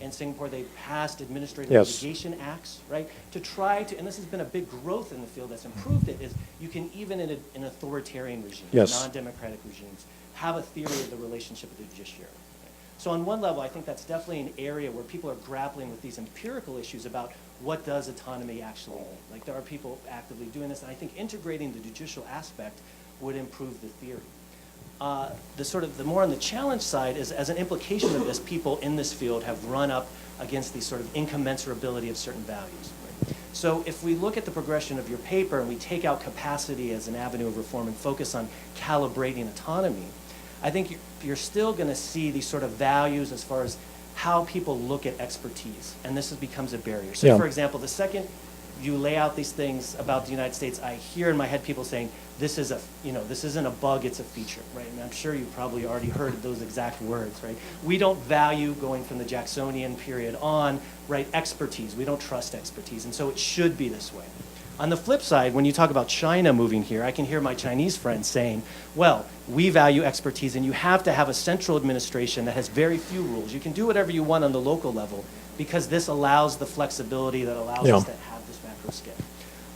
and Singapore, they've passed administrative litigation acts, right, to try to, and this has been a big growth in the field that's improved it, is you can even in an authoritarian regime, non-democratic regimes, have a theory of the relationship of the judiciary. Right? So on one level, I think that's definitely an area where people are grappling with these empirical issues about what does autonomy actually mean. Like, there are people actively doing this, and I think integrating the judicial aspect would improve the theory. The more on the challenge side is, as an implication of this, people in this field have run up against the sort of incommensurability of certain values. Right? So if we look at the progression of your paper and we take out capacity as an avenue of reform and focus on calibrating autonomy, I think you're still going to see these sort of values as far as how people look at expertise, and this becomes a barrier. So, for example, the second you lay out these things about the United States, I hear in my head people saying, this is this isn't a bug, it's a feature, right? And I'm sure you've probably already heard those exact words, right? We don't value, going from the Jacksonian period on, right, expertise. We don't trust expertise, and so it should be this way. On the flip side, when you talk about China moving here, I can hear my Chinese friends saying, well, we value expertise, and you have to have a central administration that has very few rules. You can do whatever you want on the local level, because this allows the flexibility that allows us to have this macro scale.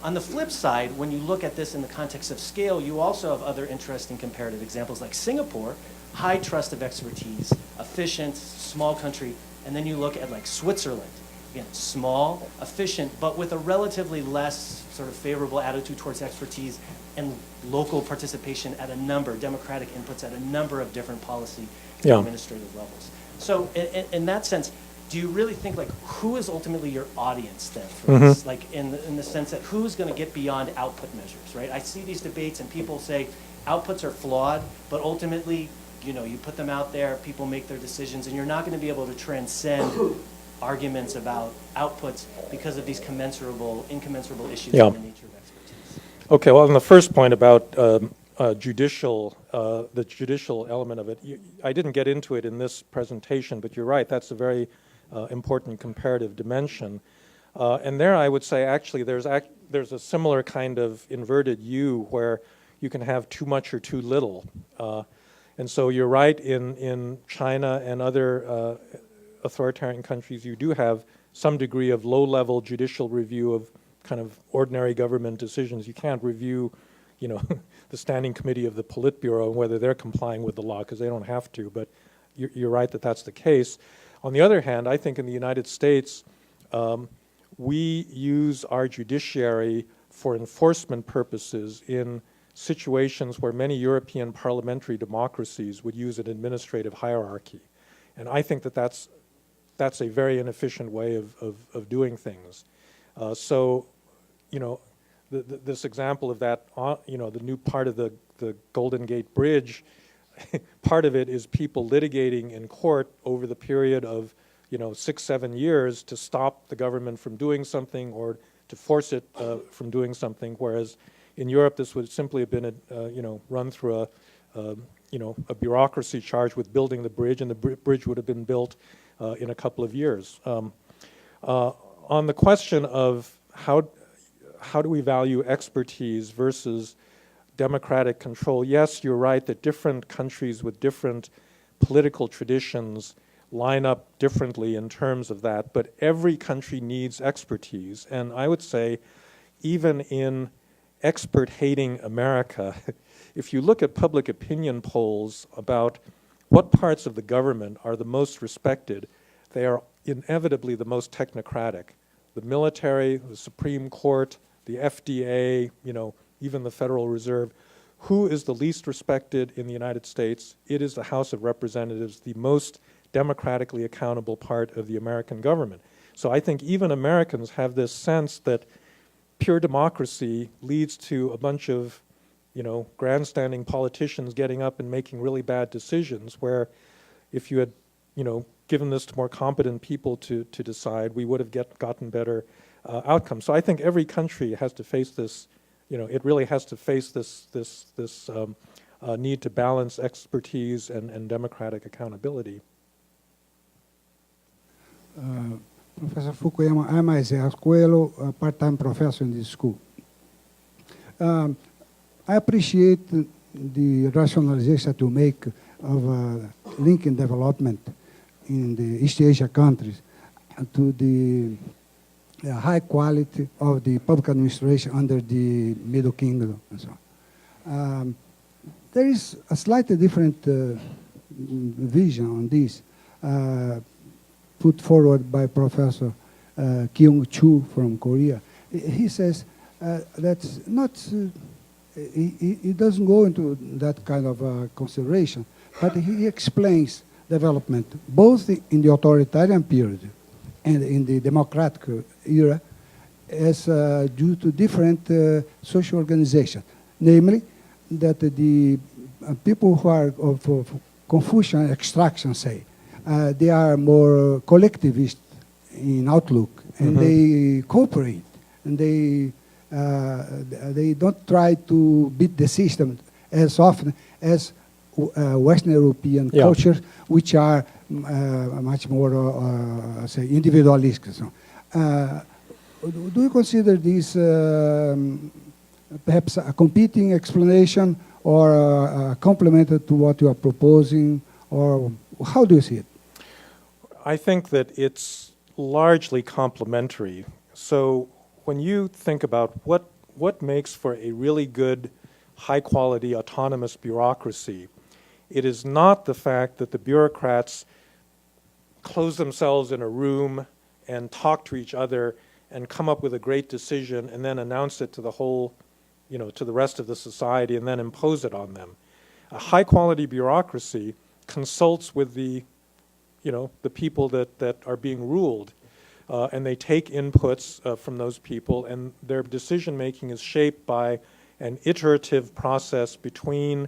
On the flip side, when you look at this in the context of scale, you also have other interesting comparative examples like Singapore, high trust of expertise, efficient, small country, and then you look at like Switzerland, again, small, efficient, but with a relatively less sort of favorable attitude towards expertise and local participation at a number, democratic inputs at a number of different policy and administrative levels. So in that sense, do you really think, like, who is ultimately your audience then for this? Like, in the sense that who's going to get beyond output measures, right? I see these debates and people say outputs are flawed, but ultimately, you know, you put them out there, people make their decisions, and you're not going to be able to transcend arguments about outputs because of these incommensurable issues in the nature of expertise. Okay, well, on the first point about the judicial element of it, I didn't get into it in this presentation, but you're right, that's a very important comparative dimension. And there I would say actually there's a similar kind of inverted U where you can have too much or too little. And so you're right, in China and other authoritarian countries, you do have some degree of low-level judicial review of kind of ordinary government decisions. You can't review, you know, the standing committee of the Politburo and whether they're complying with the law, because they don't have to, but you're right that that's the case. On the other hand, I think in the United States, we use our judiciary for enforcement purposes in situations where many European parliamentary democracies would use an administrative hierarchy. And I think that that's a very inefficient way of doing things. So, you know, this example of that, you know, the new part of the Golden Gate Bridge, part of it is people litigating in court over the period of, you know, 6-7 years to stop the government from doing something or to force it from doing something, whereas in Europe this would simply have been, you know, run through a bureaucracy charged with building the bridge, and the bridge would have been built in a couple of years. On the question of how do we value expertise versus democratic control, yes, you're right that different countries with different political traditions line up differently in terms of that, but every country needs expertise. And I would say even in expert-hating America, if you look at public opinion polls about what parts of the government are the most respected, they are inevitably the most technocratic. The military, the Supreme Court, the FDA, you know, even the Federal Reserve. Who is the least respected in the United States? It is the House of Representatives, the most democratically accountable part of the American government. So I think even Americans have this sense that pure democracy leads to a bunch of, you know, grandstanding politicians getting up and making really bad decisions, where if you had, you know, given this to more competent people to decide, we would have gotten better outcomes. So I think every country has to face this, you know, it really has to face this need to balance expertise and democratic accountability. Professor Fukuyama, I'm Isaac Coelho, a part-time professor in this school. I appreciate the rationalization that you make of linking development in the East Asia countries to the high quality of the public administration under the Middle Kingdom and so on. There is a slightly different vision on this, put forward by Professor Kyung Chu from Korea. He says that's not, he doesn't go into that kind of consideration, but he explains development both in the authoritarian period and in the democratic era as due to different social organizations, namely that the people who are of Confucian extraction, say, they are more collectivist in outlook, and they cooperate, and they don't try to beat the system as often as Western European cultures, which are much more, say, individualistic. So, do you consider this perhaps a competing explanation or complementary to what you are proposing, or how do you see it? I think that it's largely complementary. So when you think about what makes for a really good, high-quality, autonomous bureaucracy, it is not the fact that the bureaucrats close themselves in a room and talk to each other and come up with a great decision and then announce it to the whole, to the rest of the society and then impose it on them. A high-quality bureaucracy consults with the people that are being ruled, and they take inputs from those people, and their decision-making is shaped by an iterative process between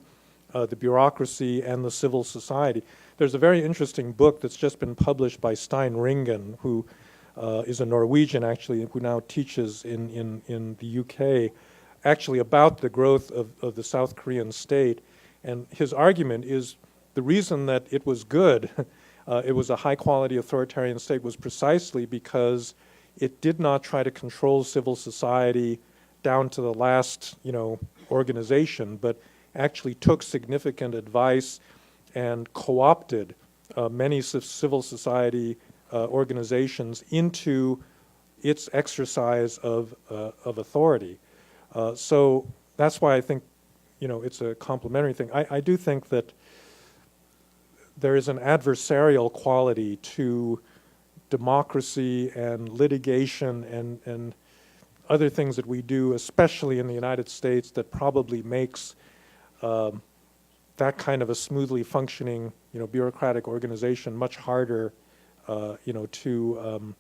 the bureaucracy and the civil society. There's a very interesting book that's just been published by Stein Ringen, who is a Norwegian, actually, who now teaches in the UK, actually about the growth of the South Korean state. And his argument is the reason that it was good, it was a high-quality authoritarian state, was precisely because it did not try to control civil society down to the last, organization, but actually took significant advice and co-opted many civil society organizations into its exercise of authority. So that's why I think, it's a complementary thing. I do think that there is an adversarial quality to democracy and litigation and other things that we do, especially in the United States, that probably makes that kind of a smoothly functioning, bureaucratic organization much harder, to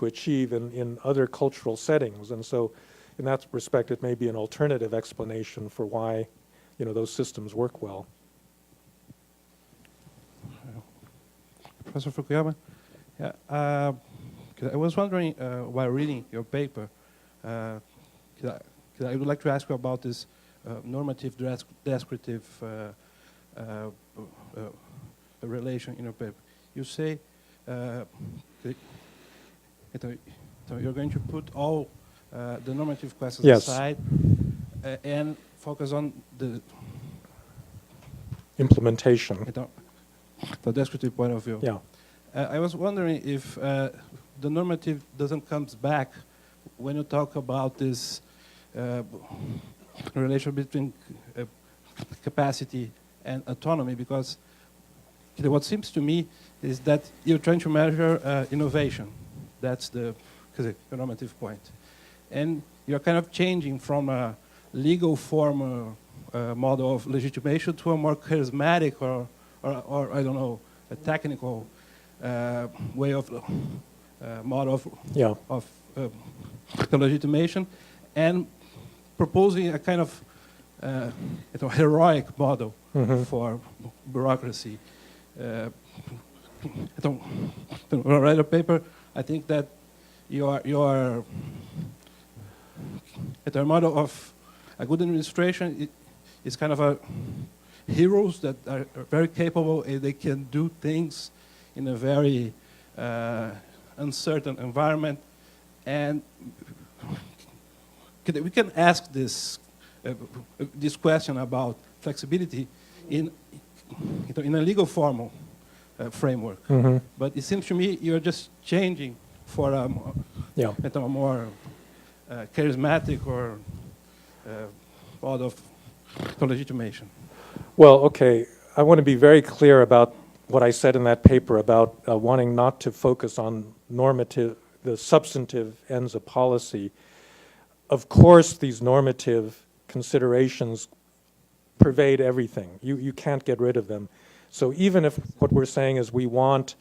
achieve in other cultural settings. And so, in that respect, it may be an alternative explanation for why, those systems work well. Professor Fukuyama, I was wondering while reading your paper, I would like to ask you about this normative descriptive relation in your paper. You say you're going to put all the normative questions aside and focus on the implementation. The descriptive point of view. Yeah. I was wondering if the normative doesn't come back when you talk about this relation between capacity and autonomy, because what seems to me is that you're trying to measure innovation. That's the normative point. And you're kind of changing from a legal form model of legitimation to a more charismatic or I don't know, a technical way of model of the legitimation, and proposing a kind of heroic model for bureaucracy. When I read a paper, I think that your model of a good administration is kind of a heroes that are very capable and they can do things in a very uncertain environment. And we can ask this question about flexibility in a legal formal framework. But it seems to me you're just changing for a more charismatic or mode of legitimation. Well, okay, I want to be very clear about what I said in that paper about wanting not to focus on the substantive ends of policy. Of course, these normative considerations pervade everything. You can't get rid of them. So even if what we're saying is we want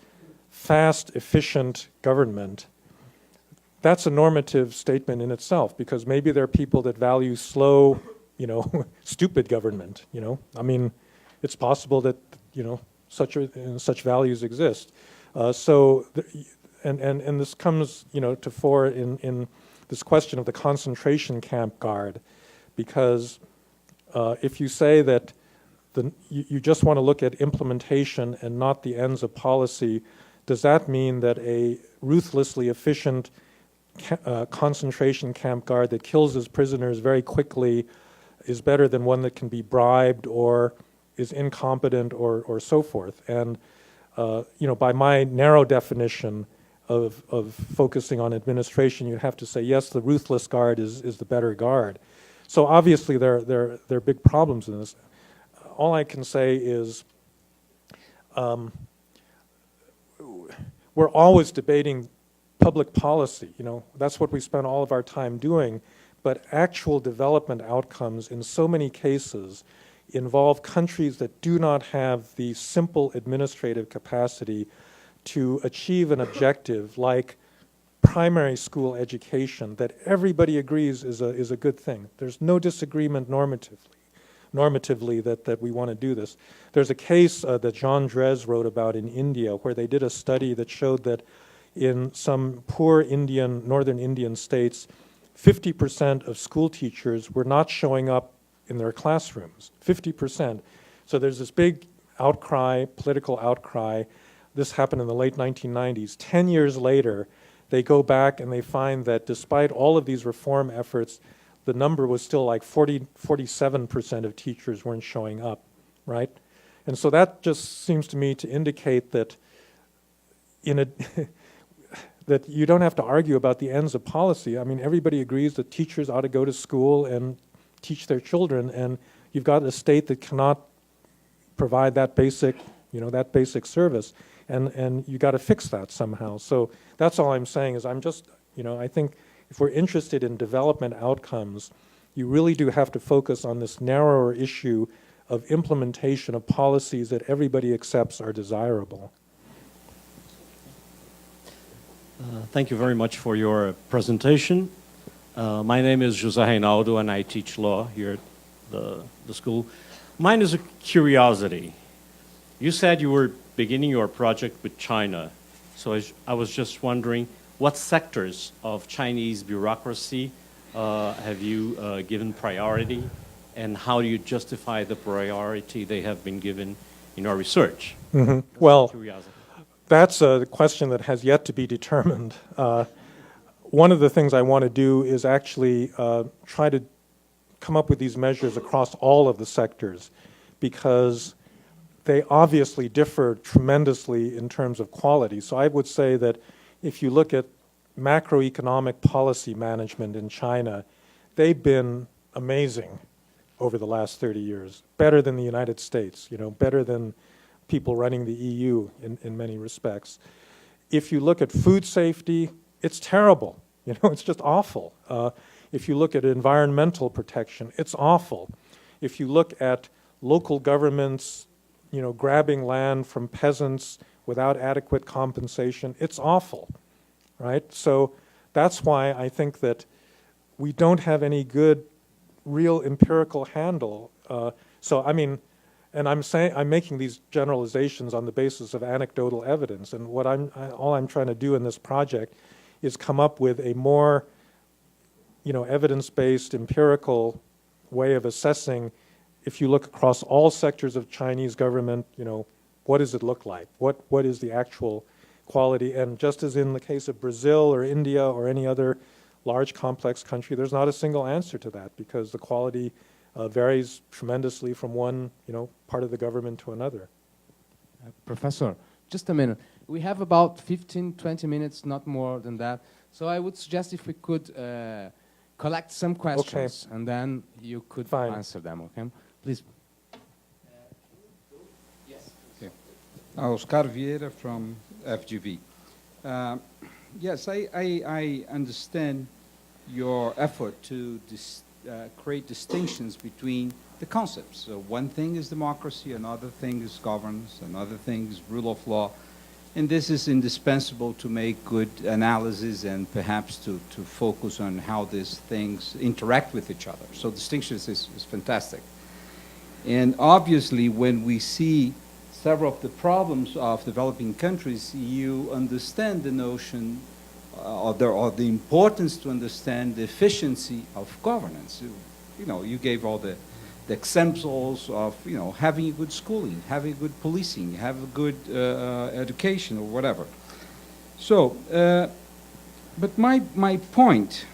fast, efficient government, that's a normative statement in itself, because maybe there are people that value slow, stupid government, I mean, it's possible that, such values exist. And this comes, to fore in this question of the concentration camp guard, because if you say that you just want to look at implementation and not the ends of policy, does that mean that a ruthlessly efficient concentration camp guard that kills his prisoners very quickly is better than one that can be bribed or is incompetent or so forth? And by my narrow definition of focusing on administration, you'd have to say, yes, the ruthless guard is the better guard. So obviously there are big problems in this. All I can say is we're always debating public policy. That's what we spend all of our time doing. But actual development outcomes in so many cases involve countries that do not have the simple administrative capacity to achieve an objective like primary school education that everybody agrees is a good thing. There's no disagreement normatively that we want to do this. There's a case that Jean Drèze wrote about in India where they did a study that showed that in some poor northern Indian states, 50% of school teachers were not showing up in their classrooms, 50%. So there's this big outcry, political outcry. This happened in the late 1990s. 10 years later, they go back and they find that despite all of these reform efforts, the number was still like 47% of teachers weren't showing up, right? And so that just seems to me to indicate that that you don't have to argue about the ends of policy. I mean, everybody agrees that teachers ought to go to school and teach their children, and you've got a state that cannot provide that basic service, and you got to fix that somehow. So that's all I'm saying is I think if we're interested in development outcomes, you really do have to focus on this narrower issue of implementation of policies that everybody accepts are desirable. Thank you very much for your presentation. My name is José Reinaldo, and I teach law here at the school. Mine is a curiosity. You said you were beginning your project with China, so I was just wondering what sectors of Chinese bureaucracy have you given priority, and how do you justify the priority they have been given in our research? Mm-hmm. Well, that's a question that has yet to be determined. One of the things I want to do is actually try to come up with these measures across all of the sectors, because they obviously differ tremendously in terms of quality. So I would say that if you look at macroeconomic policy management in China, they've been amazing over the last 30 years, better than the United States, better than people running the EU in many respects. If you look at food safety, it's terrible. It's just awful. If you look at environmental protection, it's awful. If you look at local governments, grabbing land from peasants without adequate compensation, it's awful, right? So that's why I think that we don't have any good, real empirical handle. And I'm making these generalizations on the basis of anecdotal evidence. And all I'm trying to do in this project is come up with a more, evidence-based, empirical way of assessing. If you look across all sectors of Chinese government, what does it look like? What is the actual quality? And just as in the case of Brazil or India or any other large complex country, there's not a single answer to that, because the quality varies tremendously from one, part of the government to another. Professor, just a minute. We have about 15, 20 minutes, not more than that. So I would suggest if we could collect some questions, and then you could answer them, okay? Please. Yes. Okay. Oscar Vieira from FGV. Yes, I understand your effort to create distinctions between the concepts. So one thing is democracy, another thing is governance, another thing is rule of law. And this is indispensable to make good analysis and perhaps to focus on how these things interact with each other. So distinctions is fantastic. And obviously, when we see several of the problems of developing countries, you understand the notion or the importance to understand the efficiency of governance. You know, you gave all the examples of, you know, having a good schooling, having good policing, having a good education or whatever. So, but my point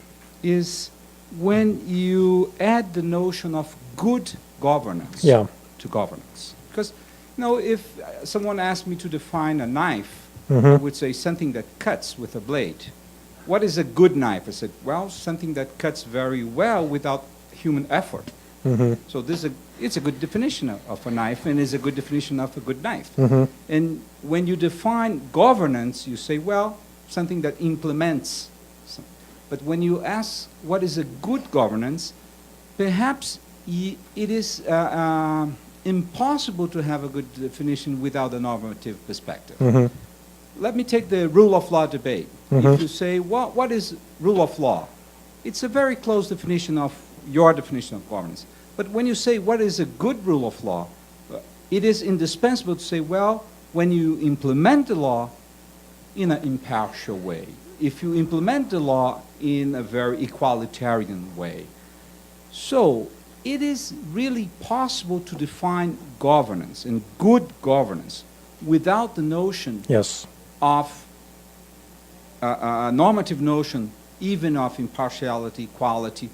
is when you add the notion of good governance to governance. Because, you know, if someone asked me to define a knife, I would say something that cuts with a blade. What is a good knife? I said, well, something that cuts very well without human effort. So it's a good definition of a knife, and is a good definition of a good knife. And when you define governance, you say, well, something that implements. But when you ask what is a good governance, perhaps it is impossible to have a good definition without a normative perspective. Let me take the rule of law debate. If you say, what is rule of law? It's a very close definition of your definition of governance. But when you say what is a good rule of law, it is indispensable to say, well, when you implement the law in an impartial way, if you implement the law in a very egalitarian way. So it is really possible to define governance and good governance without the notion of a normative notion, even of impartiality, equality,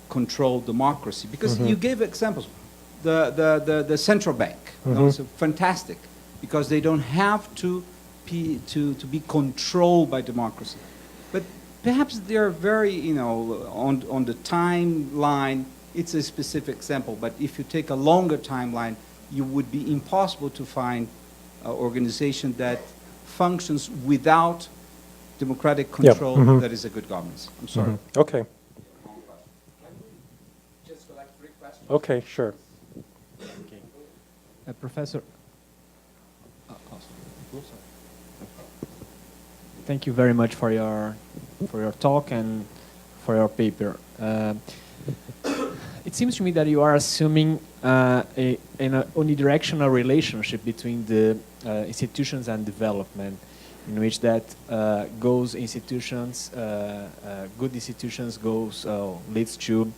control, democracy. Because you gave examples. The central bank, you know, it's fantastic, because they don't have to be controlled by democracy. But perhaps they're very, you know, on the timeline, it's a specific example. But if you take a longer timeline, you would be impossible to find an organization that functions without democratic control that is a good governance. I'm sorry. Okay. Okay, sure. Professor, thank you very much for your talk and for your paper. It seems to me that you are assuming an unidirectional relationship between the institutions and development, in which that good institutions leads to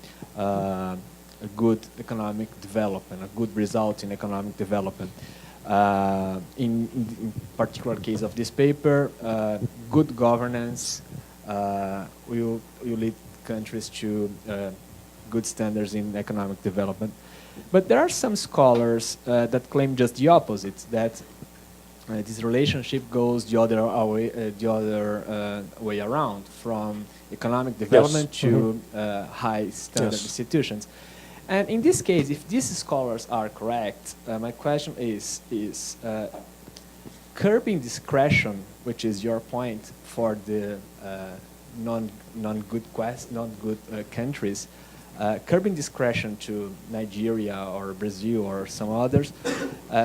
a good economic development, a good result in economic development. In particular case of this paper, good governance will lead countries to good standards in economic development. But there are some scholars that claim just the opposite, that this relationship goes the other way around, from economic development to high standard institutions. And in this case, if these scholars are correct, my question is curbing discretion, which is your point for the non-good countries, curbing discretion to Nigeria or Brazil or some others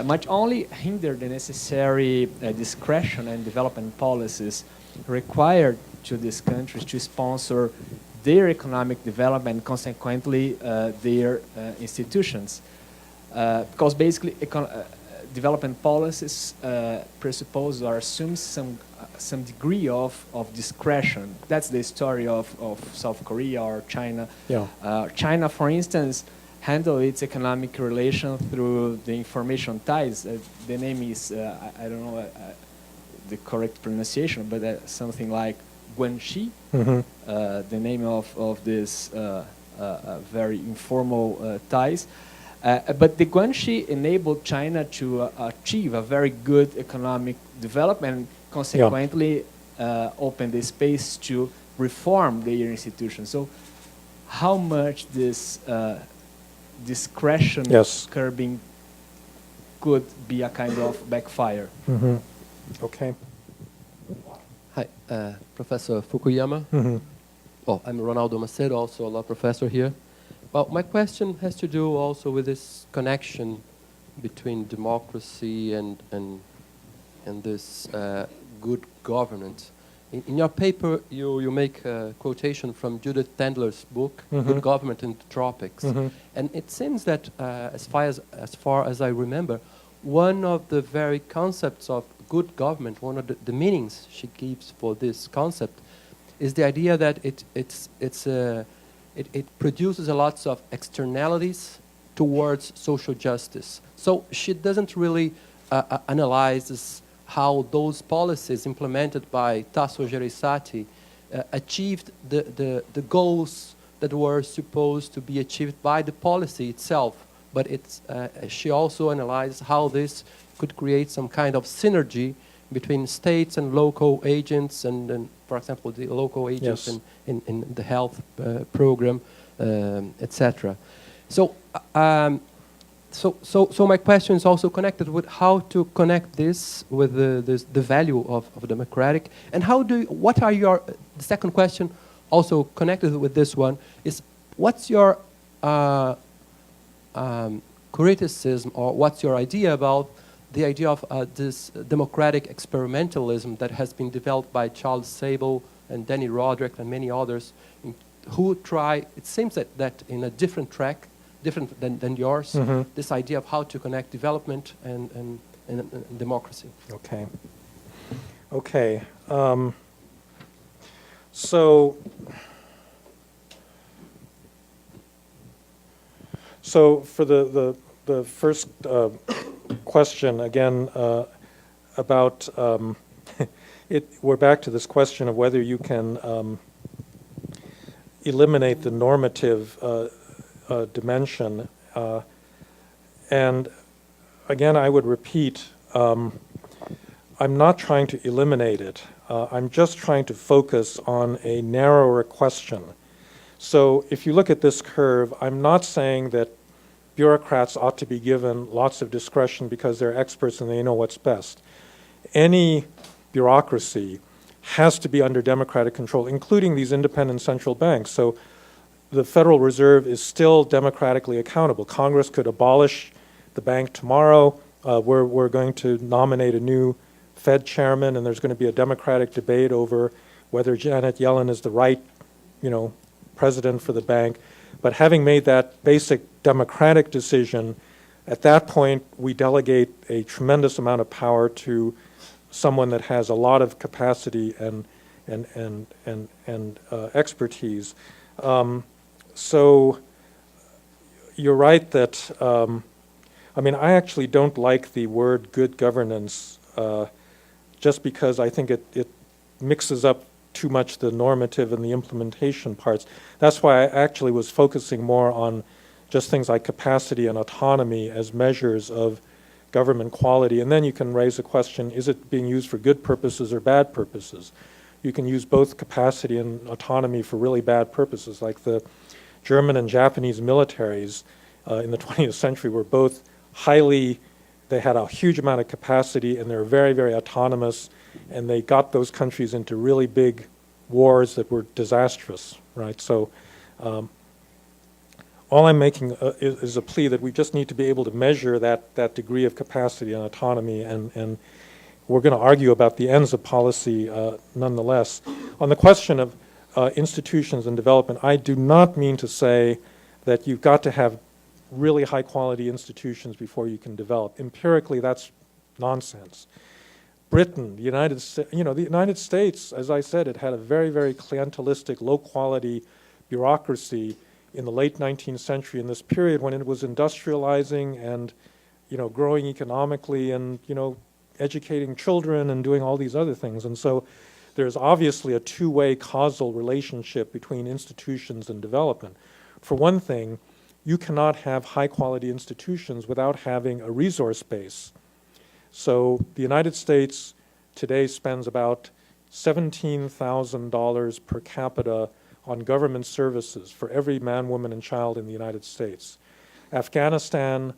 might only hinder the necessary discretion and development policies required to these countries to sponsor their economic development, consequently their institutions. Because basically development policies presuppose or assume some degree of discretion. That's the story of South Korea or China. China, for instance, handle its economic relation through the information ties. The name is, I don't know the correct pronunciation, but something like Guanxi, the name of this very informal ties. But the Guanxi enabled China to achieve a very good economic development, consequently open the space to reform their institutions. So how much this discretion curbing could be a kind of backfire? Okay. Hi, Professor Fukuyama. Oh, I'm Ronaldo Macedo, also a law professor here. Well, my question has to do also with this connection between democracy and and this good governance. In your paper, you make a quotation from Judith Tendler's book, Good Government in the Tropics. And it seems that, as far as I remember, one of the very concepts of good government, one of the meanings she gives for this concept, is the idea that it produces a lot of externalities towards social justice. So she doesn't really analyze how those policies implemented by Tasso Gereissati achieved the goals that were supposed to be achieved by the policy itself. But she also analyzed how this could create some kind of synergy between states and local agents, and for example, the local agents in the health program, etc. So my question is also connected with how to connect this with the value of democratic, and the second question also connected with this one is, what's your criticism, or what's your idea about the idea of this democratic experimentalism that has been developed by Charles Sable and Danny Roderick and many others, who try, it seems that in a different track, different than yours, this idea of how to connect development and democracy. Okay. Okay. So for the first question, again, about we're back to this question of whether you can eliminate the normative dimension. And again, I would repeat, I'm not trying to eliminate it. I'm just trying to focus on a narrower question. So if you look at this curve, I'm not saying that bureaucrats ought to be given lots of discretion because they're experts and they know what's best. Any bureaucracy has to be under democratic control, including these independent central banks. So the Federal Reserve is still democratically accountable. Congress could abolish the bank tomorrow. We're going to nominate a new Fed chairman, and there's going to be a democratic debate over whether Janet Yellen is the right, president for the bank. But having made that basic democratic decision, at that point we delegate a tremendous amount of power to someone that has a lot of capacity and expertise. So you're right that I actually don't like the word good governance just because I think it mixes up too much the normative and the implementation parts. That's why I actually was focusing more on just things like capacity and autonomy as measures of government quality. And then you can raise the question, is it being used for good purposes or bad purposes? You can use both capacity and autonomy for really bad purposes, like the German and Japanese militaries in the 20th century were both they had a huge amount of capacity and they were very, very autonomous, and they got those countries into really big wars that were disastrous, right? So all I'm making is a plea that we just need to be able to measure that degree of capacity and autonomy, and we're going to argue about the ends of policy nonetheless. On the question of institutions and development, I do not mean to say that you've got to have really high quality institutions before you can develop. Empirically, that's nonsense. Britain, the United States, as I said, it had a very, very clientelistic, low quality bureaucracy in the late 19th century, in this period when it was industrializing and growing economically and educating children and doing all these other things. And so there's obviously a two-way causal relationship between institutions and development. For one thing, you cannot have high-quality institutions without having a resource base. So the United States today spends about $17,000 per capita on government services for every man, woman, and child in the United States. Afghanistan,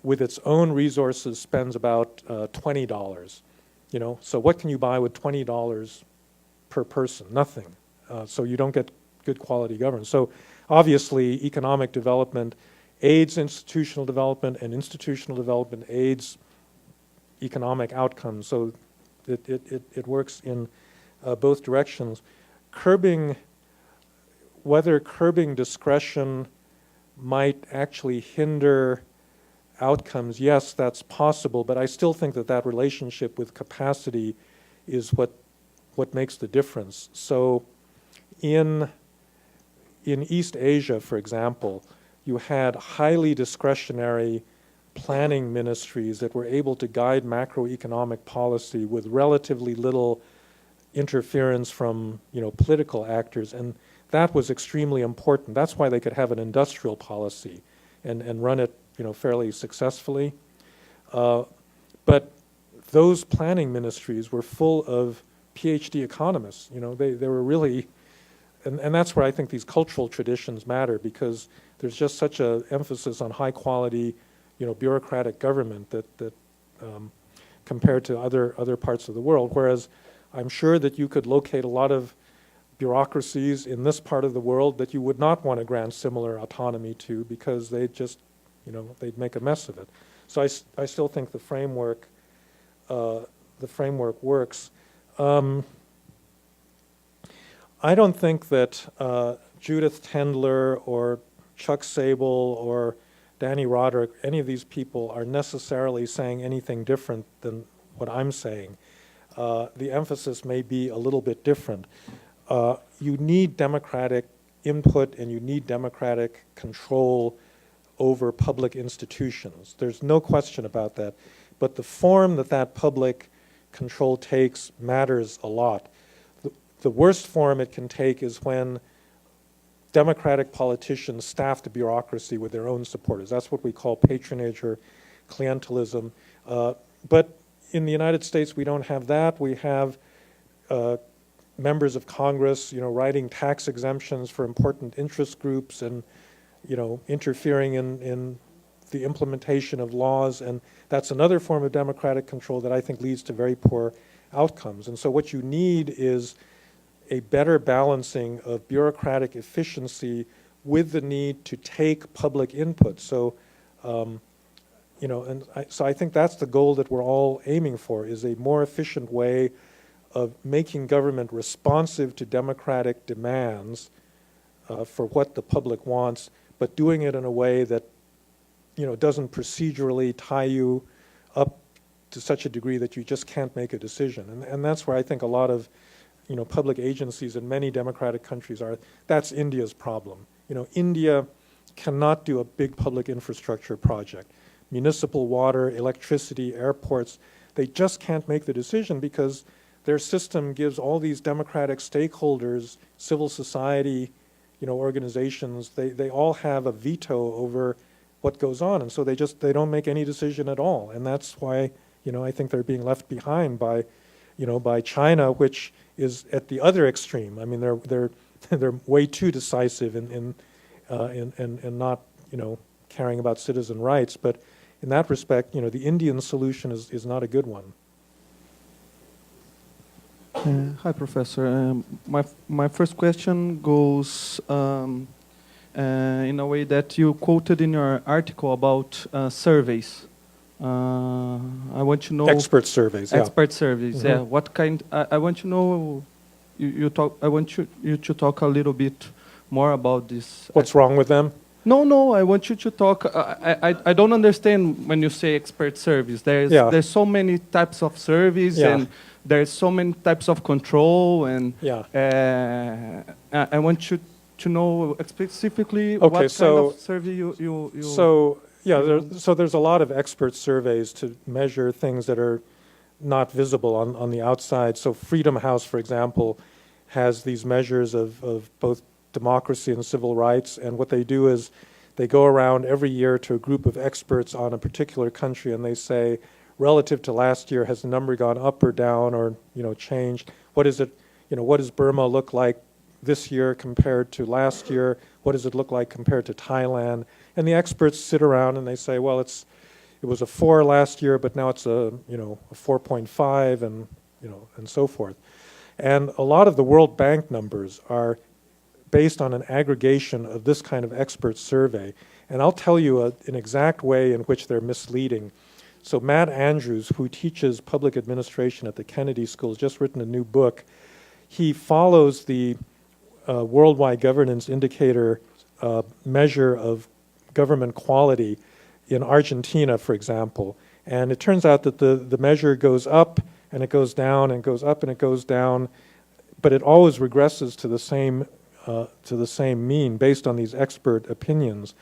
with its own resources, spends about $20. So what can you buy with $20 per person? Nothing. So you don't get good quality governance. So obviously, economic development aids institutional development, and institutional development aids economic outcomes. So it works in both directions. Whether curbing discretion might actually hinder outcomes, yes, that's possible, but I still think that relationship with capacity is what makes the difference. So in East Asia, for example, you had highly discretionary planning ministries that were able to guide macroeconomic policy with relatively little interference from, political actors, and that was extremely important. That's why they could have an industrial policy and run it, fairly successfully. But those planning ministries were full of PhD economists. They were really, and that's where I think these cultural traditions matter, because there's just such an emphasis on high quality, bureaucratic government that compared to other parts of the world. Whereas I'm sure that you could locate a lot of bureaucracies in this part of the world that you would not want to grant similar autonomy to, because they just, they'd make a mess of it. So I still think the framework works. I don't think that Judith Tendler or Chuck Sable or Danny Roderick, any of these people are necessarily saying anything different than what I'm saying. The emphasis may be a little bit different. You need democratic input and you need democratic control over public institutions. There's no question about that. But the form that public control takes matters a lot. The worst form it can take is when democratic politicians staff the bureaucracy with their own supporters. That's what we call patronage or clientelism. But in the United States, we don't have that. We have members of Congress, writing tax exemptions for important interest groups and, interfering in the implementation of laws. And that's another form of democratic control that I think leads to very poor outcomes. And so what you need is a better balancing of bureaucratic efficiency with the need to take public input. So, so I think that's the goal that we're all aiming for, is a more efficient way of making government responsive to democratic demands for what the public wants, but doing it in a way that, doesn't procedurally tie you up to such a degree that you just can't make a decision. And that's where I think a lot of, public agencies in many democratic countries are. That's India's problem. India cannot do a big public infrastructure project. Municipal water, electricity, airports, they just can't make the decision because their system gives all these democratic stakeholders, civil society, organizations, they all have a veto over what goes on, and so they don't make any decision at all. And that's why, I think they're being left behind by, by China, which is at the other extreme. I mean, they're way too decisive in not, caring about citizen rights. But in that respect, the Indian solution is not a good one. Hi, Professor. My first question goes in a way that you quoted in your article about surveys. I want to know expert surveys. Expert surveys. Mm-hmm. Yeah. What kind? I want to know. You talk. I want you to talk a little bit more about this. What's wrong with them? No. I want you to talk. I don't understand when you say expert surveys. There's so many types of surveys and there's so many types of control and I want you to know specifically what kind of survey you. So there's a lot of expert surveys to measure things that are not visible on the outside. So Freedom House, for example, has these measures of both democracy and civil rights, and what they do is they go around every year to a group of experts on a particular country, and they say, relative to last year, has the number gone up or down or changed? What is it? What does Burma look like this year compared to last year? What does it look like compared to Thailand? And the experts sit around and they say, well, it was a 4 last year, but now it's a 4.5, and so forth. And a lot of the World Bank numbers are based on an aggregation of this kind of expert survey. And I'll tell you an exact way in which they're misleading. So Matt Andrews, who teaches public administration at the Kennedy School, has just written a new book. He follows the Worldwide Governance Indicator measure of government quality in Argentina, for example. And it turns out that the measure goes up and it goes down and goes up and it goes down, but it always regresses to the same mean based on these expert opinions.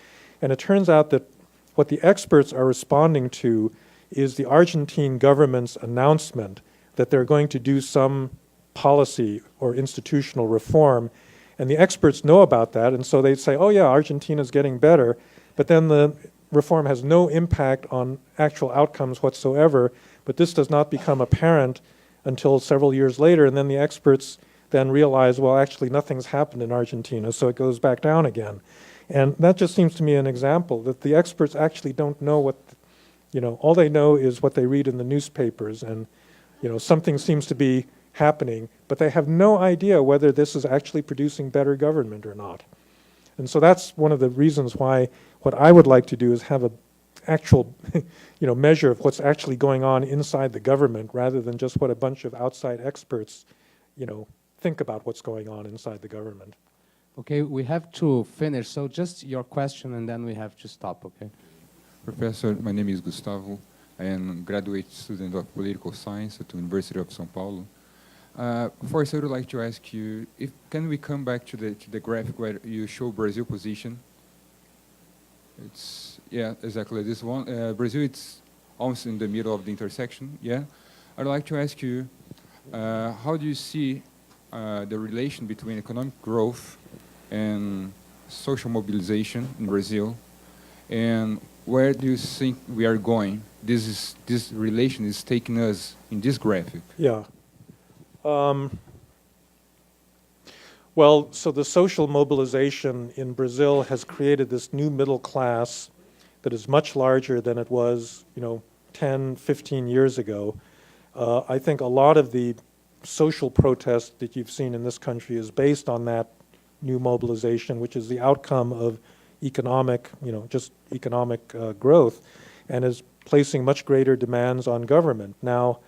And it turns out that what the experts are responding to is the Argentine government's announcement that they're going to do some policy or institutional reform. And the experts know about that, and so they say, oh yeah, Argentina's getting better, but then the reform has no impact on actual outcomes whatsoever, but this does not become apparent until several years later, and then the experts then realize, well, actually nothing's happened in Argentina, so it goes back down again. And that just seems to me an example that the experts actually don't know what, all they know is what they read in the newspapers, and something seems to be happening, but they have no idea whether this is actually producing better government or not. And so that's one of the reasons why what I would like to do is have an actual measure of what's actually going on inside the government rather than just what a bunch of outside experts think about what's going on inside the government. Okay, we have to finish, so just your question and then we have to stop, okay? Professor, my name is Gustavo. I am a graduate student of political science at the University of São Paulo. First, I would like to ask you, can we come back to the graphic where you show Brazil position? It's, yeah, exactly this one. Brazil, it's almost in the middle of the intersection, yeah? I'd like to ask you, how do you see the relation between economic growth and social mobilization in Brazil? And where do you think we are going? This relation is taking us in this graphic. Yeah. Well, so the social mobilization in Brazil has created this new middle class that is much larger than it was, 10, 15 years ago. I think a lot of the social protest that you've seen in this country is based on that new mobilization, which is the outcome of economic, just economic growth, and is placing much greater demands on government. Now,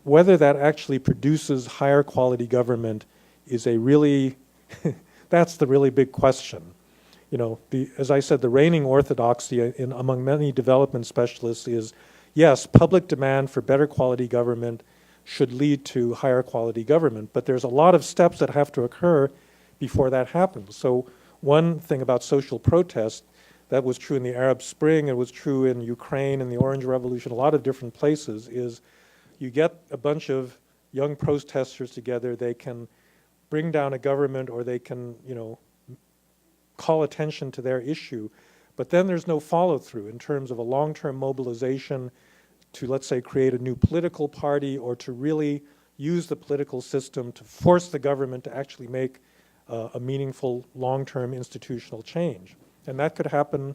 whether that actually produces higher quality government is a really, that's the really big question. As I said, the reigning orthodoxy among many development specialists is, yes, public demand for better quality government should lead to higher quality government, but there's a lot of steps that have to occur before that happens. So one thing about social protest, that was true in the Arab Spring, it was true in Ukraine and the Orange Revolution, a lot of different places, is you get a bunch of young protesters together, they can bring down a government or they can, call attention to their issue, but then there's no follow-through in terms of a long-term mobilization to, let's say, create a new political party or to really use the political system to force the government to actually make a meaningful long-term institutional change. And that could happen,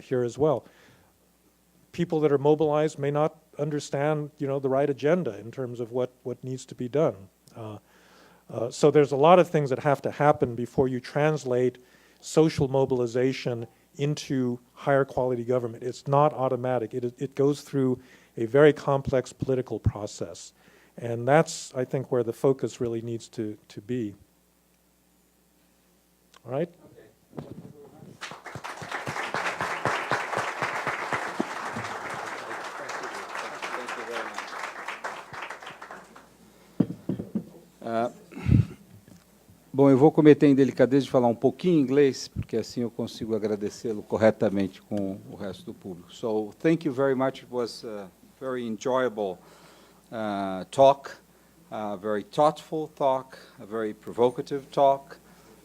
here as well. People that are mobilized may not understand, the right agenda in terms of what needs to be done. So there's a lot of things that have to happen before you translate social mobilization into higher quality government. It's not automatic. It goes through a very complex political process. And that's, I think, where the focus really needs to be. All right? Bom, eu vou cometer a indelicadeza de falar um pouquinho em inglês, porque assim eu consigo agradecê-lo corretamente com o resto do público. So, thank you very much. It was a very enjoyable talk, a very thoughtful talk, a very provocative talk.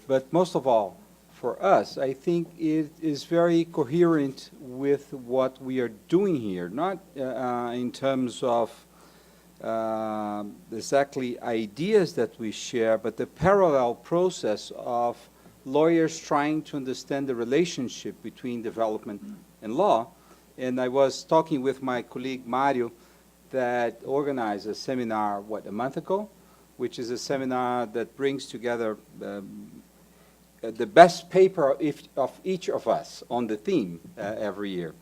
But most of all, for us, I think it is very coherent with what we are doing here, not in terms of exactly ideas that we share, but the parallel process of lawyers trying to understand the relationship between development and law. And I was talking with my colleague Mario that organized a seminar, a month ago, which is a seminar that brings together the best paper of each of us on the theme every year.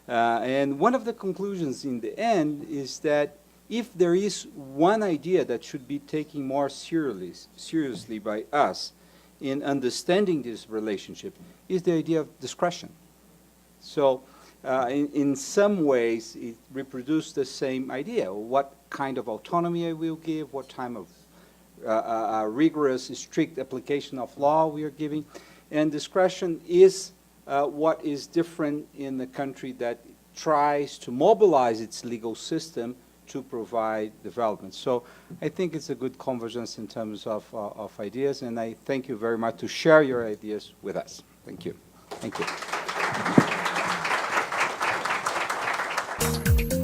And one of the conclusions in the end is that if there is one idea that should be taken more seriously by us in understanding this relationship, is the idea of discretion. So in some ways, it reproduces the same idea. What kind of autonomy I will give, what kind of rigorous, strict application of law we are giving. And discretion is what is different in the country that tries to mobilize its legal system to provide development. So I think it's a good convergence in terms of ideas, and I thank you very much to share your ideas with us. Thank you. Thank you.